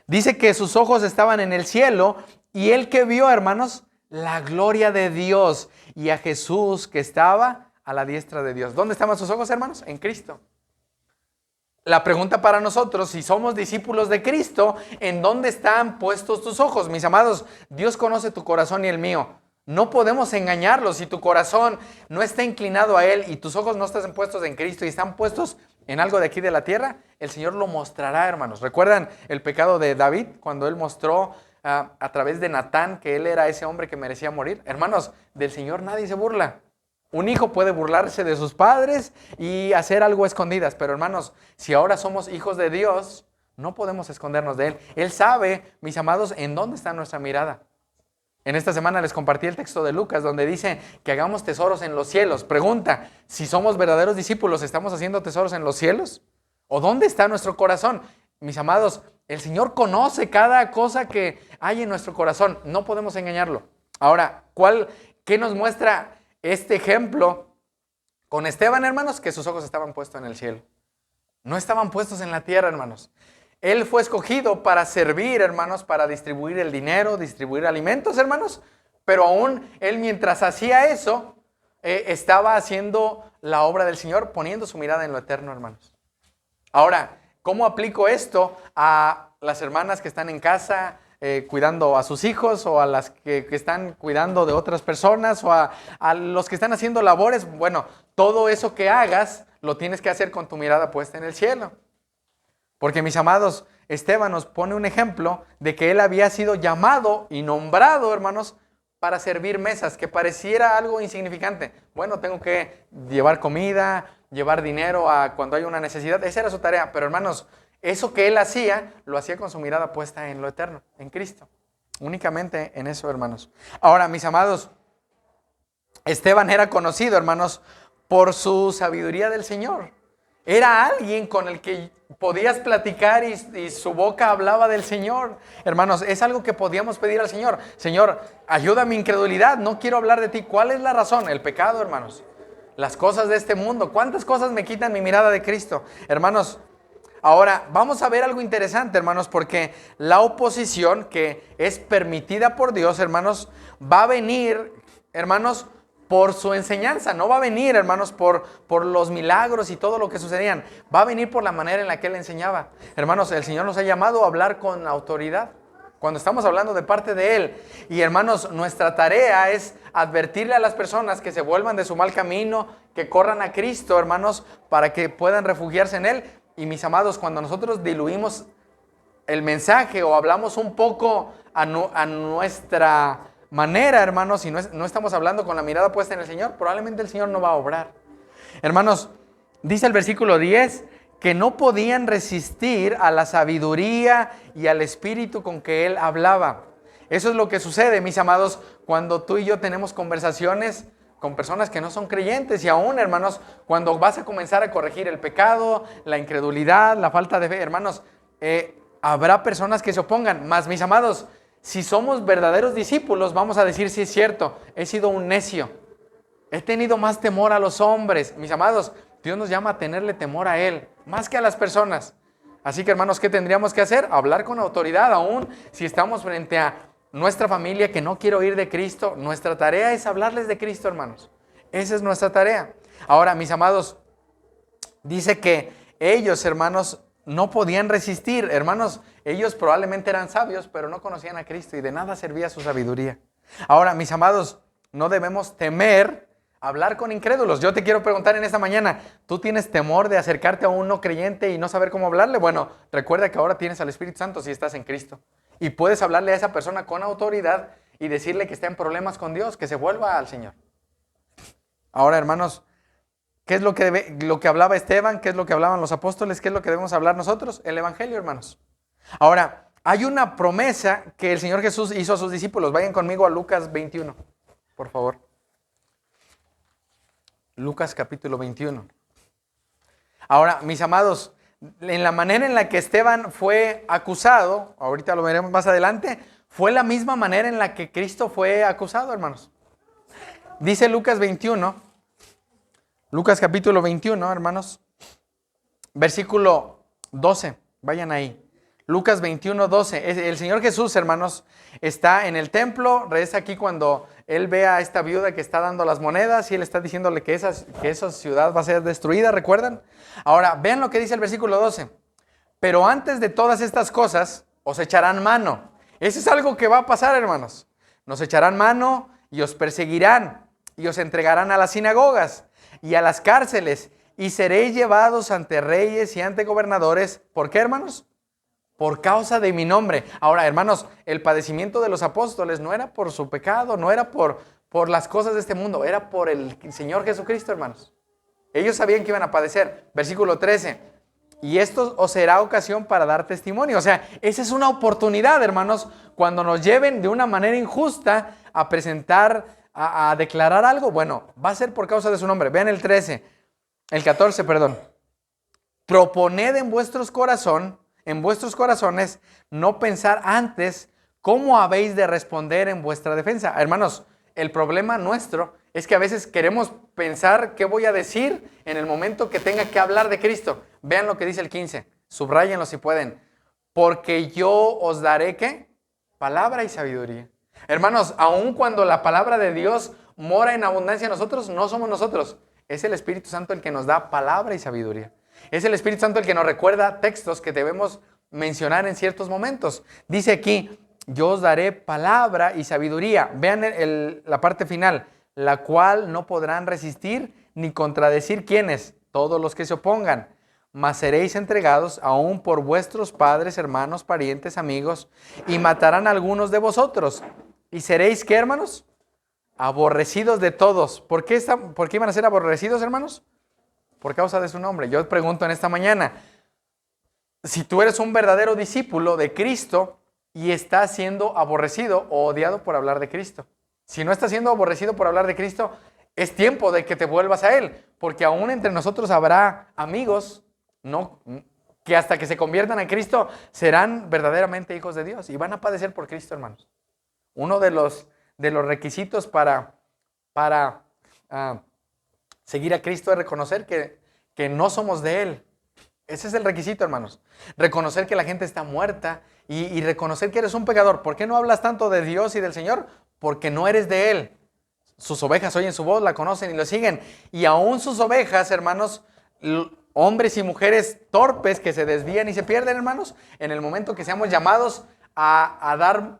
Dice que sus ojos estaban en el cielo y él que vio, hermanos, la gloria de Dios y a Jesús que estaba a la diestra de Dios. ¿Dónde estaban sus ojos, hermanos? En Cristo. La pregunta para nosotros, si somos discípulos de Cristo, ¿en dónde están puestos tus ojos? Mis amados, Dios conoce tu corazón y el mío. No podemos engañarlo. Si tu corazón no está inclinado a Él y tus ojos no están puestos en Cristo y están puestos en algo de aquí de la tierra, el Señor lo mostrará, hermanos. ¿Recuerdan el pecado de David cuando él mostró a través de Natán que él era ese hombre que merecía morir? Hermanos, del Señor nadie se burla. Un hijo puede burlarse de sus padres y hacer algo a escondidas, pero hermanos, si ahora somos hijos de Dios, no podemos escondernos de Él. Él sabe, mis amados, en dónde está nuestra mirada. En esta semana les compartí el texto de Lucas donde dice que hagamos tesoros en los cielos. Pregunta, si somos verdaderos discípulos, ¿estamos haciendo tesoros en los cielos? ¿O dónde está nuestro corazón? Mis amados, el Señor conoce cada cosa que hay en nuestro corazón. No podemos engañarlo. Ahora, ¿qué nos muestra este ejemplo con Esteban, hermanos? Que sus ojos estaban puestos en el cielo. No estaban puestos en la tierra, hermanos. Él fue escogido para servir, hermanos, para distribuir el dinero, distribuir alimentos, hermanos. Pero aún él, mientras hacía eso, estaba haciendo la obra del Señor, poniendo su mirada en lo eterno, hermanos. Ahora, ¿cómo aplico esto a las hermanas que están en casa cuidando a sus hijos, o a las que están cuidando de otras personas, o a los que están haciendo labores? Bueno, todo eso que hagas lo tienes que hacer con tu mirada puesta en el cielo. Porque, mis amados, Esteban nos pone un ejemplo de que él había sido llamado y nombrado, hermanos, para servir mesas, que pareciera algo insignificante. Bueno, tengo que llevar comida, llevar dinero cuando hay una necesidad. Esa era su tarea. Pero, hermanos, eso que él hacía, lo hacía con su mirada puesta en lo eterno, en Cristo. Únicamente en eso, hermanos. Ahora, mis amados, Esteban era conocido, hermanos, por su sabiduría del Señor. Era alguien con el que podías platicar y su boca hablaba del Señor. Hermanos, es algo que podíamos pedir al Señor. Señor, ayuda a mi incredulidad, no quiero hablar de ti. ¿Cuál es la razón? El pecado, hermanos. Las cosas de este mundo. ¿Cuántas cosas me quitan mi mirada de Cristo? Hermanos, ahora vamos a ver algo interesante, hermanos, porque la oposición que es permitida por Dios, hermanos, va a venir, hermanos, por su enseñanza. No va a venir, hermanos, por los milagros y todo lo que sucedían. Va a venir por la manera en la que él enseñaba. Hermanos, el Señor nos ha llamado a hablar con autoridad cuando estamos hablando de parte de Él. Y, hermanos, nuestra tarea es advertirle a las personas que se vuelvan de su mal camino, que corran a Cristo, hermanos, para que puedan refugiarse en Él. Y, mis amados, cuando nosotros diluimos el mensaje o hablamos un poco a nuestra manera, hermanos, si no estamos hablando con la mirada puesta en el Señor, probablemente el Señor no va a obrar. Hermanos, dice el versículo 10 que no podían resistir a la sabiduría y al espíritu con que él hablaba. Eso es lo que sucede, mis amados, cuando tú y yo tenemos conversaciones con personas que no son creyentes, y aún, hermanos, cuando vas a comenzar a corregir el pecado, la incredulidad, la falta de fe, hermanos, habrá personas que se opongan. Mas, mis amados, si somos verdaderos discípulos, vamos a decir: sí, es cierto, he sido un necio, he tenido más temor a los hombres. Mis amados, Dios nos llama a tenerle temor a Él, más que a las personas. Así que, hermanos, ¿qué tendríamos que hacer? Hablar con autoridad. Aún si estamos frente a nuestra familia que no quiere oír de Cristo, nuestra tarea es hablarles de Cristo, hermanos. Esa es nuestra tarea. Ahora, mis amados, dice que ellos, hermanos, no podían resistir. Hermanos, ellos probablemente eran sabios, pero no conocían a Cristo y de nada servía su sabiduría. Ahora, mis amados, no debemos temer hablar con incrédulos. Yo te quiero preguntar en esta mañana, ¿tú tienes temor de acercarte a un no creyente y no saber cómo hablarle? Bueno, recuerda que ahora tienes al Espíritu Santo si estás en Cristo. Y puedes hablarle a esa persona con autoridad y decirle que está en problemas con Dios, que se vuelva al Señor. Ahora, hermanos, ¿qué es lo que hablaba Esteban? ¿Qué es lo que hablaban los apóstoles? ¿Qué es lo que debemos hablar nosotros? El Evangelio, hermanos. Ahora, hay una promesa que el Señor Jesús hizo a sus discípulos. Vayan conmigo a Lucas 21, por favor. Lucas capítulo 21. Ahora, mis amados, en la manera en la que Esteban fue acusado, ahorita lo veremos más adelante, fue la misma manera en la que Cristo fue acusado, hermanos. Dice Lucas 21, Lucas capítulo 21, hermanos. Versículo 12. Vayan ahí. Lucas 21, 12. El Señor Jesús, hermanos, está en el templo. Es aquí cuando Él ve a esta viuda que está dando las monedas y Él está diciéndole que esa ciudad va a ser destruida, ¿recuerdan? Ahora, vean lo que dice el versículo 12. Pero antes de todas estas cosas, os echarán mano. Eso es algo que va a pasar, hermanos. Nos echarán mano y os perseguirán y os entregarán a las sinagogas y a las cárceles y seréis llevados ante reyes y ante gobernadores. ¿Por qué, hermanos? Por causa de mi nombre. Ahora, hermanos, el padecimiento de los apóstoles no era por su pecado, no era por las cosas de este mundo, era por el Señor Jesucristo, hermanos. Ellos sabían que iban a padecer. Versículo 13. Y esto os será ocasión para dar testimonio. O sea, esa es una oportunidad, hermanos, cuando nos lleven de una manera injusta a presentar, a declarar algo. Bueno, va a ser por causa de su nombre. Vean el 14, perdón. Proponed en vuestros corazones, no pensar antes cómo habéis de responder en vuestra defensa. Hermanos, el problema nuestro es que a veces queremos pensar qué voy a decir en el momento que tenga que hablar de Cristo. Vean lo que dice el 15, subráyenlo si pueden. Porque yo os daré, ¿qué? Palabra y sabiduría. Hermanos, aun cuando la palabra de Dios mora en abundancia en nosotros, no somos nosotros. Es el Espíritu Santo el que nos da palabra y sabiduría. Es el Espíritu Santo el que nos recuerda textos que debemos mencionar en ciertos momentos. Dice aquí, yo os daré palabra y sabiduría. Vean la parte final, la cual no podrán resistir ni contradecir ¿quiénes? Todos los que se opongan. Mas seréis entregados aún por vuestros padres, hermanos, parientes, amigos, y matarán a algunos de vosotros. ¿Y seréis qué, hermanos? Aborrecidos de todos. ¿Por qué iban a ser aborrecidos, hermanos? Por causa de su nombre. Yo pregunto en esta mañana, si tú eres un verdadero discípulo de Cristo y estás siendo aborrecido o odiado por hablar de Cristo. Si no estás siendo aborrecido por hablar de Cristo, es tiempo de que te vuelvas a Él, porque aún entre nosotros habrá amigos que hasta que se conviertan a Cristo serán verdaderamente hijos de Dios y van a padecer por Cristo, hermanos. Uno de los requisitos para seguir a Cristo es reconocer que no somos de Él. Ese es el requisito, hermanos. Reconocer que la gente está muerta y reconocer que eres un pecador. ¿Por qué no hablas tanto de Dios y del Señor? Porque no eres de Él. Sus ovejas oyen su voz, la conocen y lo siguen. Y aún sus ovejas, hermanos, hombres y mujeres torpes que se desvían y se pierden, hermanos, en el momento que seamos llamados a dar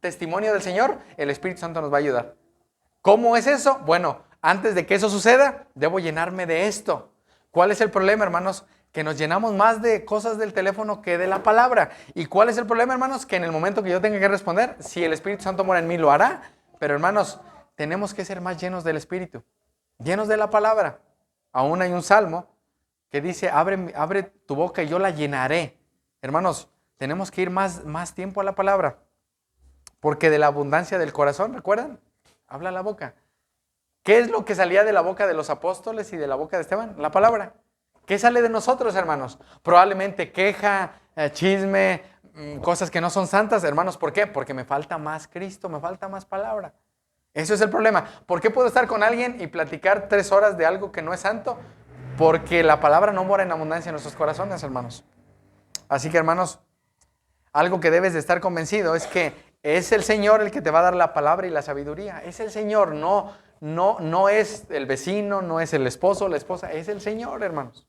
testimonio del Señor, el Espíritu Santo nos va a ayudar. ¿Cómo es eso? Bueno, antes de que eso suceda, debo llenarme de esto. ¿Cuál es el problema, hermanos? Que nos llenamos más de cosas del teléfono que de la palabra. ¿Y cuál es el problema, hermanos? Que en el momento que yo tenga que responder, si el Espíritu Santo mora en mí, lo hará. Pero, hermanos, tenemos que ser más llenos del Espíritu, llenos de la palabra. Aún hay un salmo que dice, abre tu boca y yo la llenaré. Hermanos, tenemos que ir más tiempo a la palabra. Porque de la abundancia del corazón, ¿recuerdan? Habla la boca. ¿Qué es lo que salía de la boca de los apóstoles y de la boca de Esteban? La palabra. ¿Qué sale de nosotros, hermanos? Probablemente queja, chisme, cosas que no son santas, hermanos. ¿Por qué? Porque me falta más Cristo, me falta más palabra. Eso es el problema. ¿Por qué puedo estar con alguien y platicar 3 horas de algo que no es santo? Porque la palabra no mora en abundancia en nuestros corazones, hermanos. Así que, hermanos, algo que debes de estar convencido es que es el Señor el que te va a dar la palabra y la sabiduría. Es el Señor, no es el vecino, no es el esposo, la esposa, es el Señor, hermanos,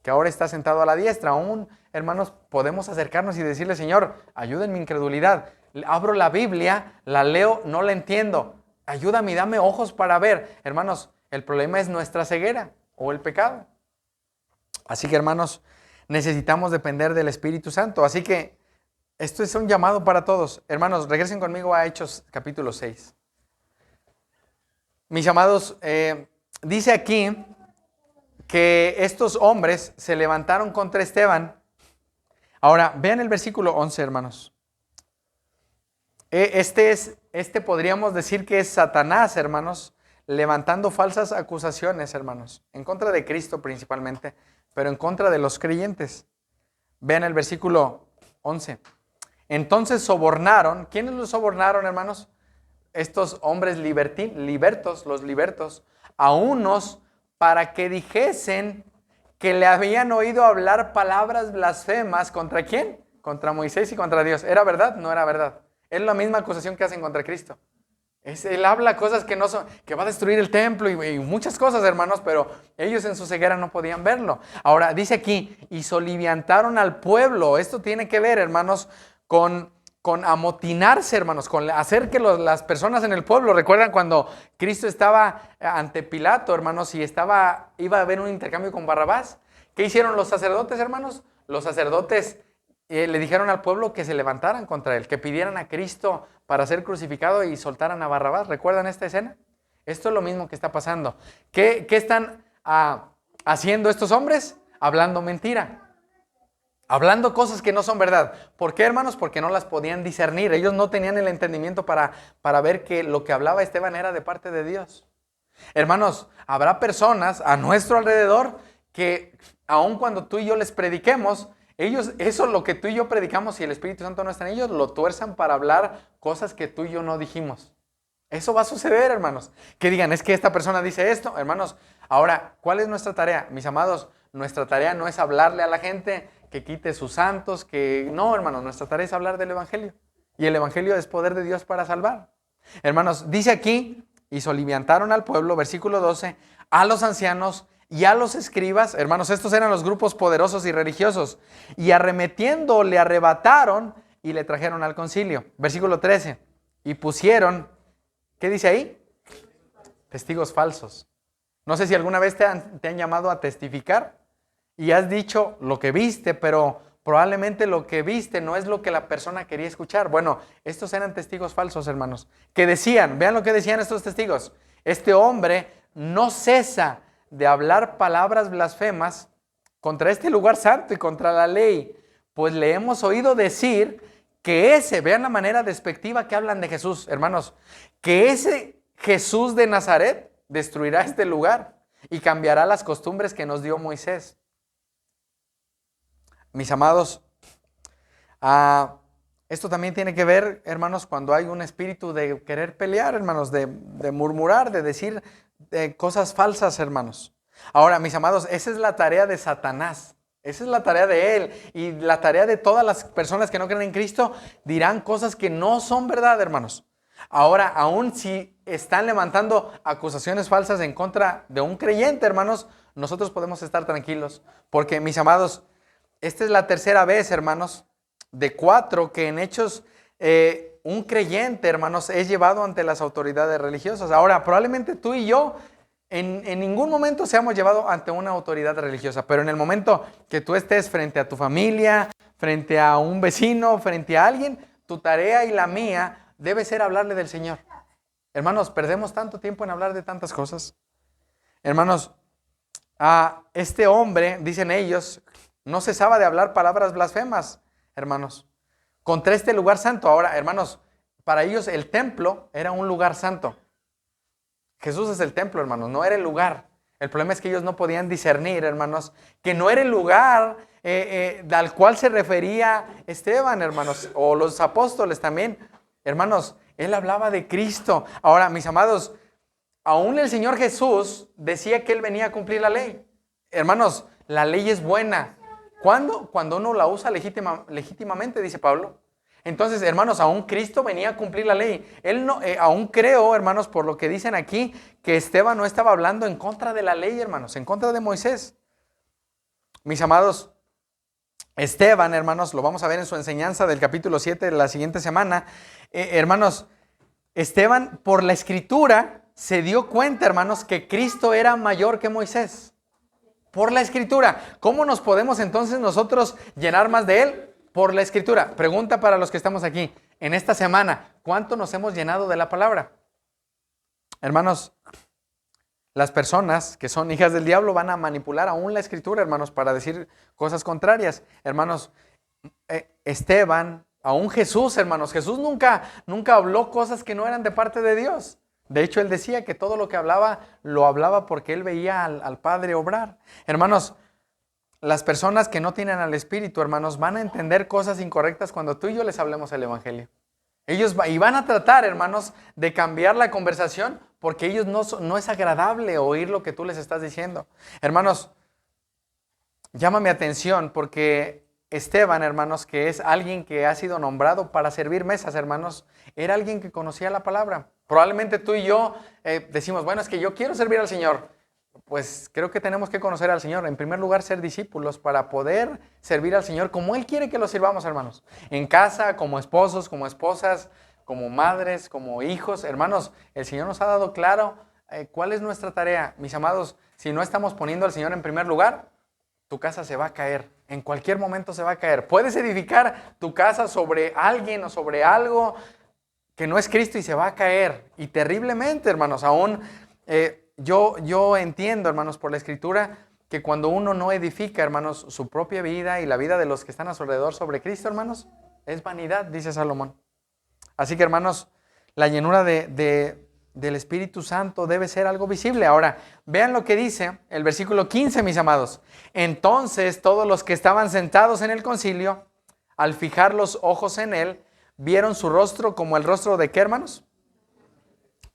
que ahora está sentado a la diestra. Aún, hermanos, podemos acercarnos y decirle, Señor, ayuda en mi incredulidad. Abro la Biblia, la leo, no la entiendo. Ayúdame y dame ojos para ver. Hermanos, el problema es nuestra ceguera o el pecado. Así que, hermanos, necesitamos depender del Espíritu Santo. Así que esto es un llamado para todos. Hermanos, regresen conmigo a Hechos capítulo 6. Mis amados, dice aquí que estos hombres se levantaron contra Esteban. Ahora, vean el versículo 11, hermanos. Este podríamos decir que es Satanás, hermanos, levantando falsas acusaciones, hermanos, en contra de Cristo principalmente, pero en contra de los creyentes. Vean el versículo 11. Entonces sobornaron. ¿Quiénes los sobornaron, hermanos? Estos hombres libertos, los libertos, a unos para que dijesen que le habían oído hablar palabras blasfemas. ¿Contra quién? Contra Moisés y contra Dios. ¿Era verdad? No era verdad. Es la misma acusación que hacen contra Cristo. Él habla cosas que no son, que va a destruir el templo y muchas cosas, hermanos, pero ellos en su ceguera no podían verlo. Ahora, dice aquí, y soliviantaron al pueblo. Esto tiene que ver, hermanos, con amotinarse, hermanos, con hacer que las personas en el pueblo, recuerdan cuando Cristo estaba ante Pilato, hermanos, y iba a haber un intercambio con Barrabás. ¿Qué hicieron los sacerdotes, hermanos? Los sacerdotes le dijeron al pueblo que se levantaran contra él, que pidieran a Cristo para ser crucificado y soltaran a Barrabás. ¿Recuerdan esta escena? Esto es lo mismo que está pasando. ¿Qué están haciendo estos hombres? Hablando mentira. Hablando cosas que no son verdad. ¿Por qué, hermanos? Porque no las podían discernir. Ellos no tenían el entendimiento para ver que lo que hablaba Esteban era de parte de Dios. Hermanos, habrá personas a nuestro alrededor que aun cuando tú y yo les prediquemos, ellos, eso lo que tú y yo predicamos, si el Espíritu Santo no está en ellos, lo tuerzan para hablar cosas que tú y yo no dijimos. Eso va a suceder, hermanos. Que digan, es que esta persona dice esto. Hermanos, ahora, ¿cuál es nuestra tarea? Mis amados, nuestra tarea no es hablarle a la gente que quite sus santos, no, hermanos, nuestra tarea es hablar del Evangelio. Y el Evangelio es poder de Dios para salvar. Hermanos, dice aquí, y soliviantaron al pueblo, versículo 12, a los ancianos y a los escribas. Hermanos, estos eran los grupos poderosos y religiosos. Y arremetiendo, le arrebataron y le trajeron al concilio. Versículo 13, y pusieron, ¿qué dice ahí? Testigos falsos. No sé si alguna vez te han llamado a testificar y has dicho lo que viste, pero probablemente lo que viste no es lo que la persona quería escuchar. Bueno, estos eran testigos falsos, hermanos, que decían, vean lo que decían estos testigos: este hombre no cesa de hablar palabras blasfemas contra este lugar santo y contra la ley, pues le hemos oído decir que vean la manera despectiva que hablan de Jesús, hermanos, que ese Jesús de Nazaret destruirá este lugar y cambiará las costumbres que nos dio Moisés. Mis amados, esto también tiene que ver, hermanos, cuando hay un espíritu de querer pelear, hermanos, de murmurar, de decir cosas falsas, hermanos. Ahora, mis amados, esa es la tarea de Satanás. Esa es la tarea de él. Y la tarea de todas las personas que no creen en Cristo, dirán cosas que no son verdad, hermanos. Ahora, aún si están levantando acusaciones falsas en contra de un creyente, hermanos, nosotros podemos estar tranquilos. Porque, mis amados, esta es la tercera vez, hermanos, de 4 que en Hechos un creyente, hermanos, es llevado ante las autoridades religiosas. Ahora, probablemente tú y yo en ningún momento seamos llevados ante una autoridad religiosa, pero en el momento que tú estés frente a tu familia, frente a un vecino, frente a alguien, tu tarea y la mía debe ser hablarle del Señor. Hermanos, perdemos tanto tiempo en hablar de tantas cosas. Hermanos, este hombre, dicen ellos, no cesaba de hablar palabras blasfemas, hermanos, contra este lugar santo. Ahora, hermanos, para ellos el templo era un lugar santo. Jesús es el templo, hermanos, no era el lugar. El problema es que ellos no podían discernir, hermanos, que no era el lugar al cual se refería Esteban, hermanos, o los apóstoles también. Hermanos, él hablaba de Cristo. Ahora, mis amados, aún el Señor Jesús decía que él venía a cumplir la ley. Hermanos, la ley es buena. ¿Cuándo? Cuando uno la usa legítimamente, dice Pablo. Entonces, hermanos, aún Cristo venía a cumplir la ley. Él no, aún creo, hermanos, por lo que dicen aquí, que Esteban no estaba hablando en contra de la ley, hermanos, en contra de Moisés. Mis amados, Esteban, hermanos, lo vamos a ver en su enseñanza del capítulo 7 de la siguiente semana. Hermanos, Esteban, por la Escritura, se dio cuenta, hermanos, que Cristo era mayor que Moisés. Por la Escritura. ¿Cómo nos podemos entonces nosotros llenar más de Él? Por la Escritura. Pregunta para los que estamos aquí. En esta semana, ¿cuánto nos hemos llenado de la palabra? Hermanos, las personas que son hijas del diablo van a manipular aún la Escritura, hermanos, para decir cosas contrarias. Hermanos, Esteban, aún Jesús, hermanos, Jesús nunca habló cosas que no eran de parte de Dios. De hecho, él decía que todo lo que hablaba, lo hablaba porque él veía al Padre obrar. Hermanos, las personas que no tienen al Espíritu, hermanos, van a entender cosas incorrectas cuando tú y yo les hablemos el Evangelio. Ellos van a tratar, hermanos, de cambiar la conversación porque ellos no es agradable oír lo que tú les estás diciendo. Hermanos, llama mi atención porque Esteban, hermanos, que es alguien que ha sido nombrado para servir mesas, hermanos, era alguien que conocía la palabra. Probablemente tú y yo decimos, bueno, es que yo quiero servir al Señor. Pues creo que tenemos que conocer al Señor. En primer lugar, ser discípulos para poder servir al Señor como Él quiere que lo sirvamos, hermanos. En casa, como esposos, como esposas, como madres, como hijos. Hermanos, el Señor nos ha dado claro cuál es nuestra tarea. Mis amados, si no estamos poniendo al Señor en primer lugar, tu casa se va a caer. En cualquier momento se va a caer. Puedes edificar tu casa sobre alguien o sobre algo que no es Cristo y se va a caer. Y terriblemente, hermanos, aún yo entiendo, hermanos, por la Escritura, que cuando uno no edifica, hermanos, su propia vida y la vida de los que están a su alrededor sobre Cristo, hermanos, es vanidad, dice Salomón. Así que, hermanos, la llenura del Espíritu Santo debe ser algo visible. Ahora, vean lo que dice el versículo 15, mis amados. Entonces, todos los que estaban sentados en el concilio, al fijar los ojos en él, vieron su rostro como el rostro de ¿qué, hermanos?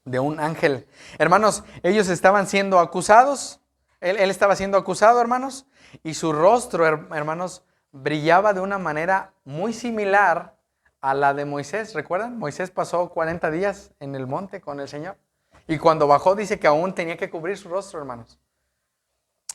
De un ángel. Hermanos, ellos estaban siendo acusados. Él estaba siendo acusado, hermanos, y su rostro, hermanos, brillaba de una manera muy similar a la de Moisés. ¿Recuerdan? Moisés pasó 40 días en el monte con el Señor. Y cuando bajó dice que aún tenía que cubrir su rostro, hermanos.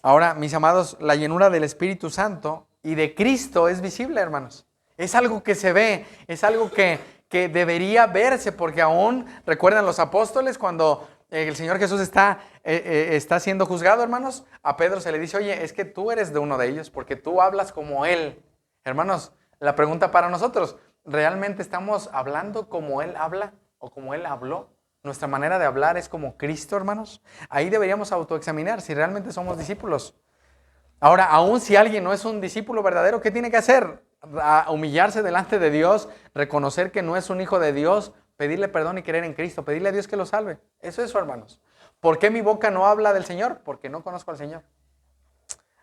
Ahora, mis amados, la llenura del Espíritu Santo y de Cristo es visible, hermanos. Es algo que se ve, es algo que debería verse, porque aún, ¿recuerdan los apóstoles cuando el Señor Jesús está siendo juzgado, hermanos? A Pedro se le dice, oye, es que tú eres de uno de ellos, porque tú hablas como Él. Hermanos, la pregunta para nosotros, ¿realmente estamos hablando como Él habla o como Él habló? ¿Nuestra manera de hablar es como Cristo, hermanos? Ahí deberíamos autoexaminar si realmente somos discípulos. Ahora, aún si alguien no es un discípulo verdadero, ¿qué tiene que hacer? A humillarse delante de Dios, reconocer que no es un hijo de Dios, pedirle perdón y creer en Cristo, pedirle a Dios que lo salve. Eso, hermanos. ¿Por qué mi boca no habla del Señor? Porque no conozco al Señor.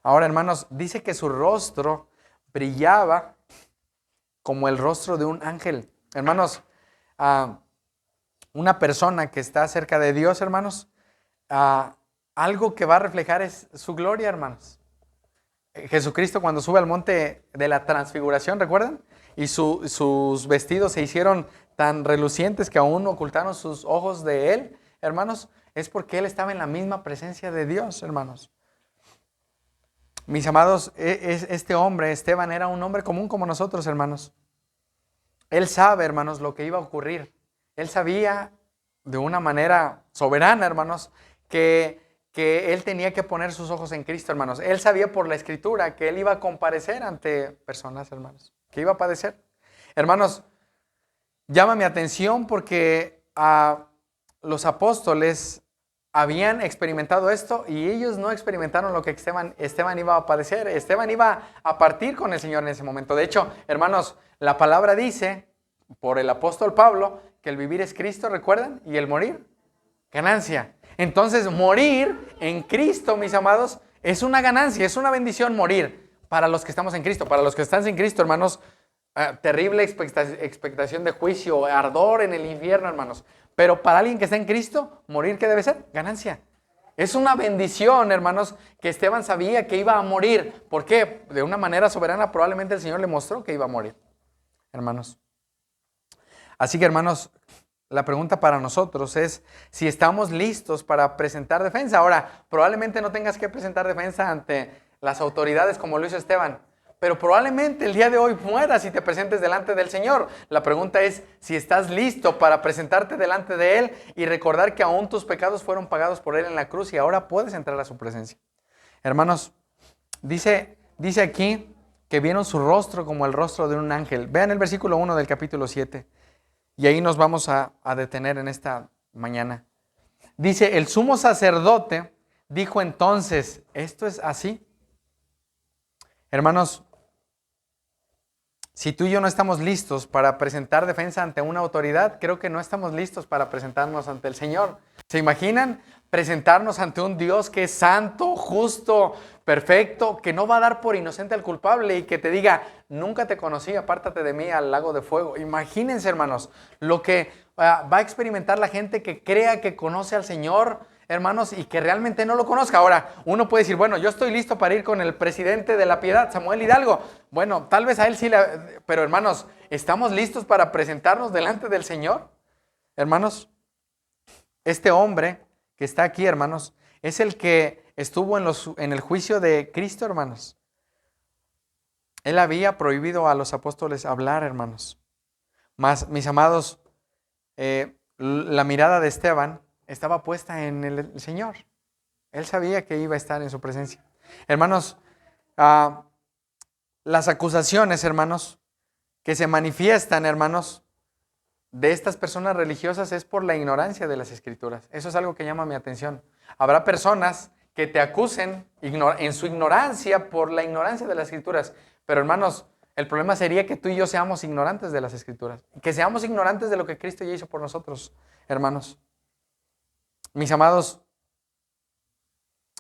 Ahora, hermanos, dice que su rostro brillaba como el rostro de un ángel. Hermanos, una persona que está cerca de Dios, hermanos, algo que va a reflejar es su gloria, hermanos. Jesucristo cuando sube al monte de la transfiguración, ¿recuerdan? Y sus vestidos se hicieron tan relucientes que aún ocultaron sus ojos de Él, hermanos, es porque Él estaba en la misma presencia de Dios, hermanos. Mis amados, este hombre, Esteban, era un hombre común como nosotros, hermanos. Él sabe, hermanos, lo que iba a ocurrir. Él sabía de una manera soberana, hermanos, que él tenía que poner sus ojos en Cristo, hermanos. Él sabía por la Escritura que él iba a comparecer ante personas, hermanos, que iba a padecer. Hermanos, llama mi atención porque los apóstoles habían experimentado esto y ellos no experimentaron lo que Esteban iba a padecer. Esteban iba a partir con el Señor en ese momento. De hecho, hermanos, la palabra dice por el apóstol Pablo que el vivir es Cristo, ¿recuerdan? Y el morir, ganancia. Entonces, morir en Cristo, mis amados, es una ganancia, es una bendición morir para los que estamos en Cristo. Para los que están sin Cristo, hermanos, terrible expectación de juicio, ardor en el infierno, hermanos. Pero para alguien que está en Cristo, morir, ¿qué debe ser? Ganancia. Es una bendición, hermanos, que Esteban sabía que iba a morir. ¿Por qué? De una manera soberana probablemente el Señor le mostró que iba a morir, hermanos. Así que, hermanos, la pregunta para nosotros es si estamos listos para presentar defensa. Ahora, probablemente no tengas que presentar defensa ante las autoridades como lo hizo Esteban, pero probablemente el día de hoy mueras y te presentes delante del Señor. La pregunta es si estás listo para presentarte delante de Él y recordar que aún tus pecados fueron pagados por Él en la cruz y ahora puedes entrar a su presencia. Hermanos, dice aquí que vieron su rostro como el rostro de un ángel. Vean el versículo 1 del capítulo 7. Y ahí nos vamos a detener en esta mañana. Dice, el sumo sacerdote dijo entonces, ¿esto es así? Hermanos, Si tú y yo no estamos listos para presentar defensa ante una autoridad, creo que no estamos listos para presentarnos ante el Señor. ¿Se imaginan presentarnos ante un Dios que es santo, justo, perfecto, que no va a dar por inocente al culpable y que te diga, nunca te conocí, apártate de mí al lago de fuego? Imagínense, hermanos, lo que va a experimentar la gente que crea que conoce al Señor, hermanos, y que realmente no lo conozca. Ahora, uno puede decir, bueno, yo estoy listo para ir con el presidente de la Piedad, Samuel Hidalgo. Bueno, tal vez a él sí, pero hermanos, ¿estamos listos para presentarnos delante del Señor? Hermanos, este hombre que está aquí, hermanos, es el que estuvo en el juicio de Cristo, hermanos. Él había prohibido a los apóstoles hablar, hermanos. Mas, mis amados, la mirada de Esteban estaba puesta en el Señor. Él sabía que iba a estar en su presencia. Hermanos, las acusaciones, hermanos, que se manifiestan, hermanos, de estas personas religiosas es por la ignorancia de las Escrituras. Eso es algo que llama mi atención. Habrá personas que te acusen en su ignorancia por la ignorancia de las Escrituras. Pero hermanos, el problema sería que tú y yo seamos ignorantes de las Escrituras. Que seamos ignorantes de lo que Cristo ya hizo por nosotros, hermanos. Mis amados,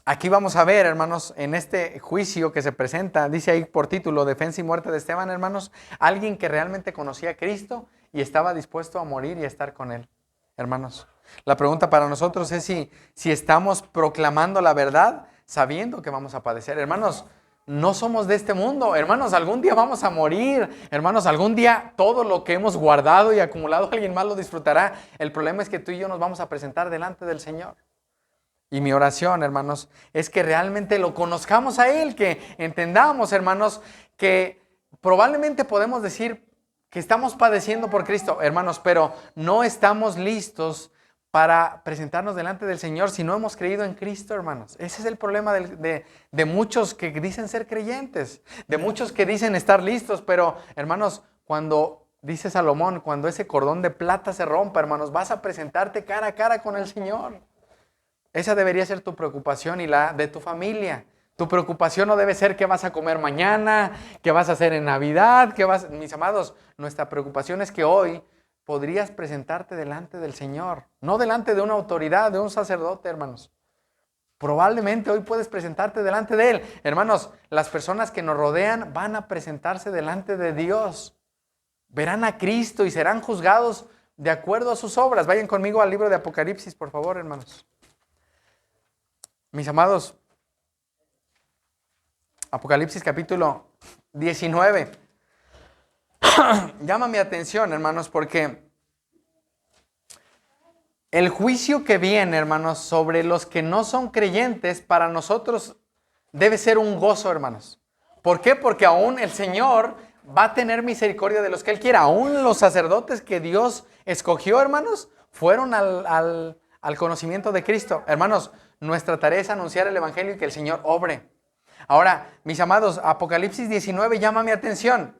aquí vamos a ver, hermanos, en este juicio que se presenta, dice ahí por título, Defensa y muerte de Esteban, hermanos, alguien que realmente conocía a Cristo y estaba dispuesto a morir y a estar con Él, hermanos. La pregunta para nosotros es si estamos proclamando la verdad sabiendo que vamos a padecer. Hermanos, no somos de este mundo. Hermanos, algún día vamos a morir. Hermanos, algún día todo lo que hemos guardado y acumulado alguien más lo disfrutará. El problema es que tú y yo nos vamos a presentar delante del Señor. Y mi oración, hermanos, es que realmente lo conozcamos a Él, que entendamos, hermanos, que probablemente podemos decir que estamos padeciendo por Cristo, hermanos, pero no estamos listos para presentarnos delante del Señor si no hemos creído en Cristo, hermanos. Ese es el problema de muchos que dicen ser creyentes, de muchos que dicen estar listos, pero, hermanos, cuando dice Salomón, cuando ese cordón de plata se rompa, hermanos, vas a presentarte cara a cara con el Señor. Esa debería ser tu preocupación y la de tu familia. Tu preocupación no debe ser qué vas a comer mañana, qué vas a hacer en Navidad, Mis amados, nuestra preocupación es que hoy podrías presentarte delante del Señor, no delante de una autoridad, de un sacerdote, hermanos. Probablemente hoy puedes presentarte delante de Él. Hermanos, las personas que nos rodean van a presentarse delante de Dios. Verán a Cristo y serán juzgados de acuerdo a sus obras. Vayan conmigo al libro de Apocalipsis, por favor, hermanos. Mis amados, Apocalipsis capítulo 19. Llama mi atención, hermanos, porque el juicio que viene, hermanos, sobre los que no son creyentes, para nosotros debe ser un gozo, hermanos. ¿Por qué? Porque aún el Señor va a tener misericordia de los que Él quiera. Aún los sacerdotes que Dios escogió, hermanos, fueron al conocimiento de Cristo. Hermanos, nuestra tarea es anunciar el Evangelio y que el Señor obre. Ahora, mis amados, Apocalipsis 19 llama mi atención.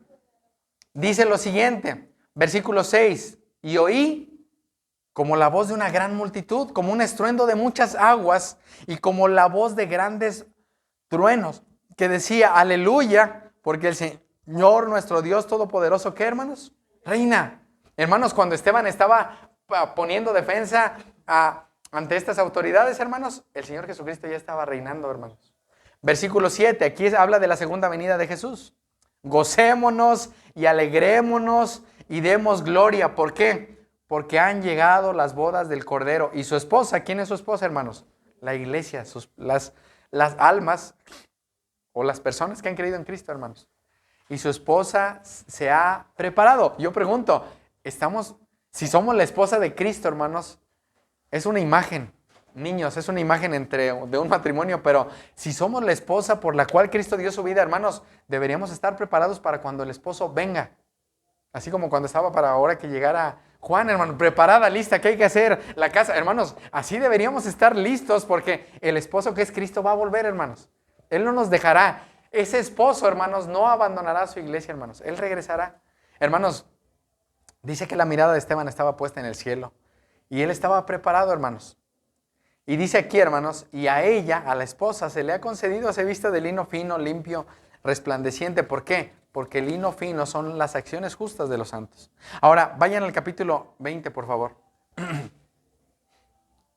Dice lo siguiente, versículo 6, y oí como la voz de una gran multitud, como un estruendo de muchas aguas y como la voz de grandes truenos, que decía, aleluya, porque el Señor nuestro Dios Todopoderoso, ¿qué, hermanos? Reina. Hermanos, cuando Esteban estaba poniendo defensa ante estas autoridades, hermanos, el Señor Jesucristo ya estaba reinando, hermanos. Versículo 7, aquí habla de la segunda venida de Jesús. Gocémonos y alegrémonos y demos gloria. ¿Por qué? Porque han llegado las bodas del Cordero. ¿Y su esposa? ¿Quién es su esposa, hermanos? La iglesia, las almas o las personas que han creído en Cristo, hermanos. Y su esposa se ha preparado. Yo pregunto, si somos la esposa de Cristo, hermanos, es una imagen. Niños, es una imagen de un matrimonio, pero si somos la esposa por la cual Cristo dio su vida, hermanos, deberíamos estar preparados para cuando el esposo venga. Así como cuando estaba para ahora que llegara Juan, hermano, preparada, lista, ¿qué hay que hacer? La casa, hermanos, así deberíamos estar listos porque el esposo que es Cristo va a volver, hermanos. Él no nos dejará. Ese esposo, hermanos, no abandonará su iglesia, hermanos. Él regresará. Hermanos, dice que la mirada de Esteban estaba puesta en el cielo y él estaba preparado, hermanos. Y dice aquí, hermanos, y a ella, a la esposa, se le ha concedido ese vista de lino fino, limpio, resplandeciente. ¿Por qué? porque el lino fino son las acciones justas de los santos. Ahora, vayan al capítulo 20, por favor.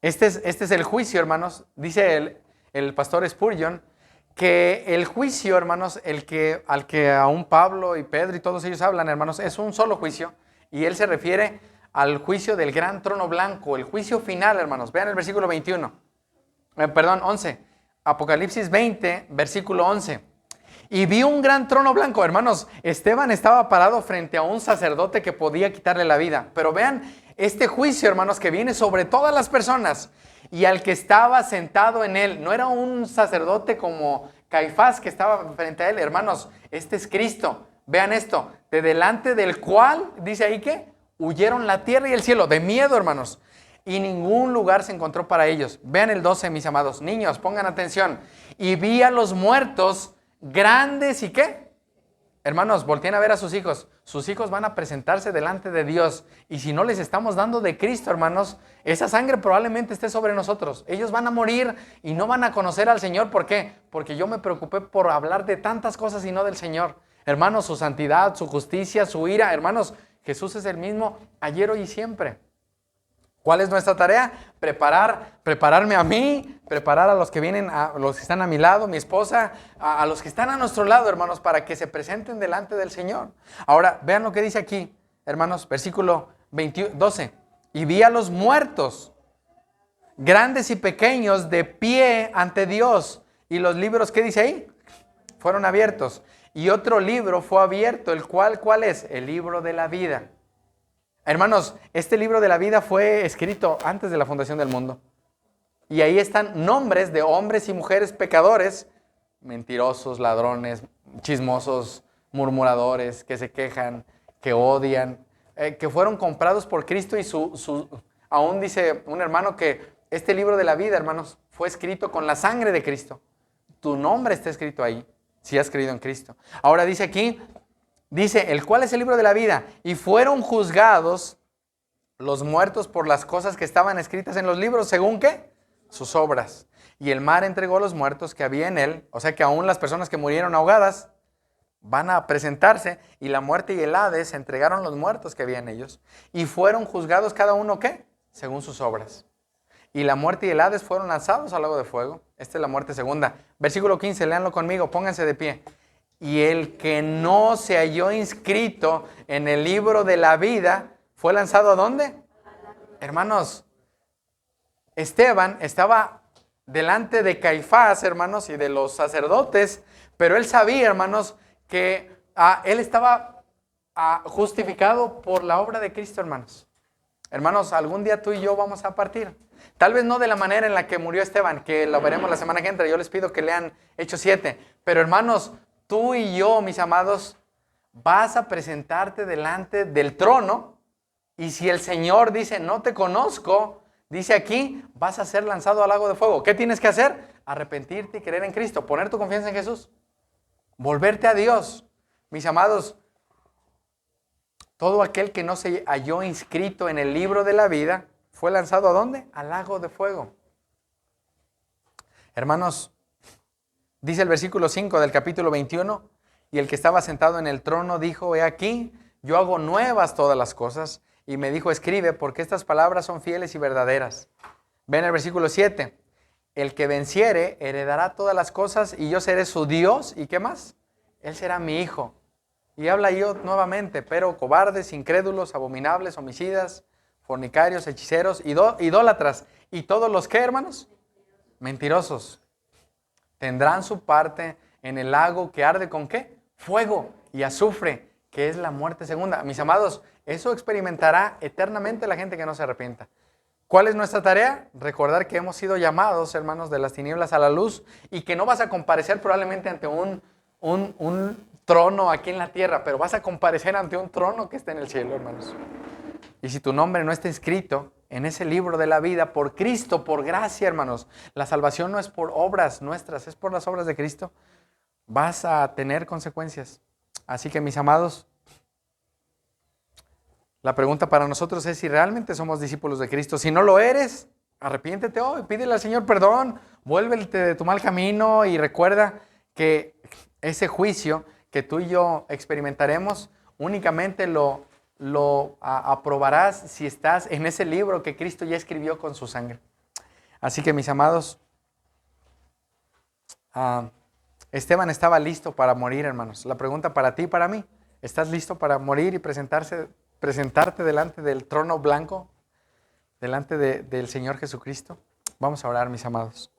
Este es el juicio, hermanos. Dice el pastor Spurgeon que el juicio, hermanos, al que aún Pablo y Pedro y todos ellos hablan, hermanos, es un solo juicio. Y él se refiere al juicio del gran trono blanco, el juicio final, hermanos. Vean el versículo 11. Apocalipsis 20, versículo 11. Y vi un gran trono blanco, hermanos. Esteban estaba parado frente a un sacerdote que podía quitarle la vida. Pero vean este juicio, hermanos, que viene sobre todas las personas. Y al que estaba sentado en él, no era un sacerdote como Caifás que estaba frente a él, hermanos. Este es Cristo. Vean esto, de delante del cual, dice ahí que, huyeron la tierra y el cielo, de miedo, hermanos. Y ningún lugar se encontró para ellos. Vean el 12, mis amados. Niños, pongan atención. Y vi a los muertos grandes y ¿qué? Hermanos, volteen a ver a sus hijos. Sus hijos van a presentarse delante de Dios. Y si no les estamos dando de Cristo, hermanos, esa sangre probablemente esté sobre nosotros. Ellos van a morir y no van a conocer al Señor. ¿Por qué? Porque yo me preocupé por hablar de tantas cosas y no del Señor. Hermanos, su santidad, su justicia, su ira. Hermanos, Jesús es el mismo ayer, hoy y siempre. ¿Cuál es nuestra tarea? Prepararme a mí, preparar a los que vienen, a los que están a mi lado, mi esposa, a los que están a nuestro lado, hermanos, para que se presenten delante del Señor. Ahora, vean lo que dice aquí, hermanos, versículo 12. Y vi a los muertos, grandes y pequeños, de pie ante Dios. Y los libros, ¿qué dice ahí? Fueron abiertos. Y otro libro fue abierto, el cual, ¿cuál es? El libro de la vida. Hermanos, este libro de la vida fue escrito antes de la fundación del mundo. Y ahí están nombres de hombres y mujeres pecadores, mentirosos, ladrones, chismosos, murmuradores, que se quejan, que odian, que fueron comprados por Cristo y aún dice un hermano que este libro de la vida, hermanos, fue escrito con la sangre de Cristo. Tu nombre está escrito ahí, si has creído en Cristo. Ahora dice aquí, dice, el cual es el libro de la vida, y fueron juzgados los muertos por las cosas que estaban escritas en los libros, ¿según qué? Sus obras. Y el mar entregó los muertos que había en él, o sea que aún las personas que murieron ahogadas van a presentarse, y la muerte y el Hades entregaron los muertos que había en ellos, y fueron juzgados cada uno, ¿qué? Según sus obras. Y la muerte y el Hades fueron lanzados al lago de fuego. Esta es la muerte segunda. Versículo 15, léanlo conmigo, pónganse de pie. Y el que no se halló inscrito en el libro de la vida, ¿fue lanzado a dónde? Hermanos, Esteban estaba delante de Caifás, hermanos, y de los sacerdotes, pero él sabía, hermanos, que él estaba justificado por la obra de Cristo, hermanos. Hermanos, algún día tú y yo vamos a partir. Tal vez no de la manera en la que murió Esteban, que lo veremos la semana que entra. Yo les pido que lean Hechos 7. Pero hermanos, tú y yo, mis amados, vas a presentarte delante del trono, y si el Señor dice, no te conozco, dice aquí, vas a ser lanzado al lago de fuego. ¿Qué tienes que hacer? Arrepentirte y creer en Cristo, poner tu confianza en Jesús, volverte a Dios. Mis amados, todo aquel que no se halló inscrito en el libro de la vida, fue lanzado ¿a dónde? Al lago de fuego. Hermanos, dice el versículo 5 del capítulo 21, y el que estaba sentado en el trono dijo, he aquí, yo hago nuevas todas las cosas. Y me dijo, escribe, porque estas palabras son fieles y verdaderas. Ven el versículo 7, el que venciere heredará todas las cosas, y yo seré su Dios. ¿Y qué más? Él será mi hijo. Y habla yo nuevamente, pero cobardes, incrédulos, abominables, homicidas, fornicarios, hechiceros, idólatras, y todos los que, hermanos, mentirosos, tendrán su parte en el lago que arde ¿con qué? Fuego y azufre, que es la muerte segunda. Mis amados, eso experimentará eternamente la gente que no se arrepienta. ¿Cuál es nuestra tarea? Recordar que hemos sido llamados, hermanos, de las tinieblas a la luz, y que no vas a comparecer probablemente ante un trono aquí en la tierra, pero vas a comparecer ante un trono que está en el cielo, hermanos. Y si tu nombre no está inscrito en ese libro de la vida por Cristo, por gracia, hermanos, la salvación no es por obras nuestras, es por las obras de Cristo, vas a tener consecuencias. Así que, mis amados, la pregunta para nosotros es si realmente somos discípulos de Cristo. Si no lo eres, arrepiéntete hoy, pídele al Señor perdón, vuélvete de tu mal camino y recuerda que ese juicio que tú y yo experimentaremos, únicamente lo aprobarás si estás en ese libro que Cristo ya escribió con su sangre. Así que, mis amados, Esteban estaba listo para morir, hermanos. La pregunta para ti y para mí: ¿estás listo para morir y presentarte delante del trono blanco, delante del Señor Jesucristo? Vamos a orar, mis amados.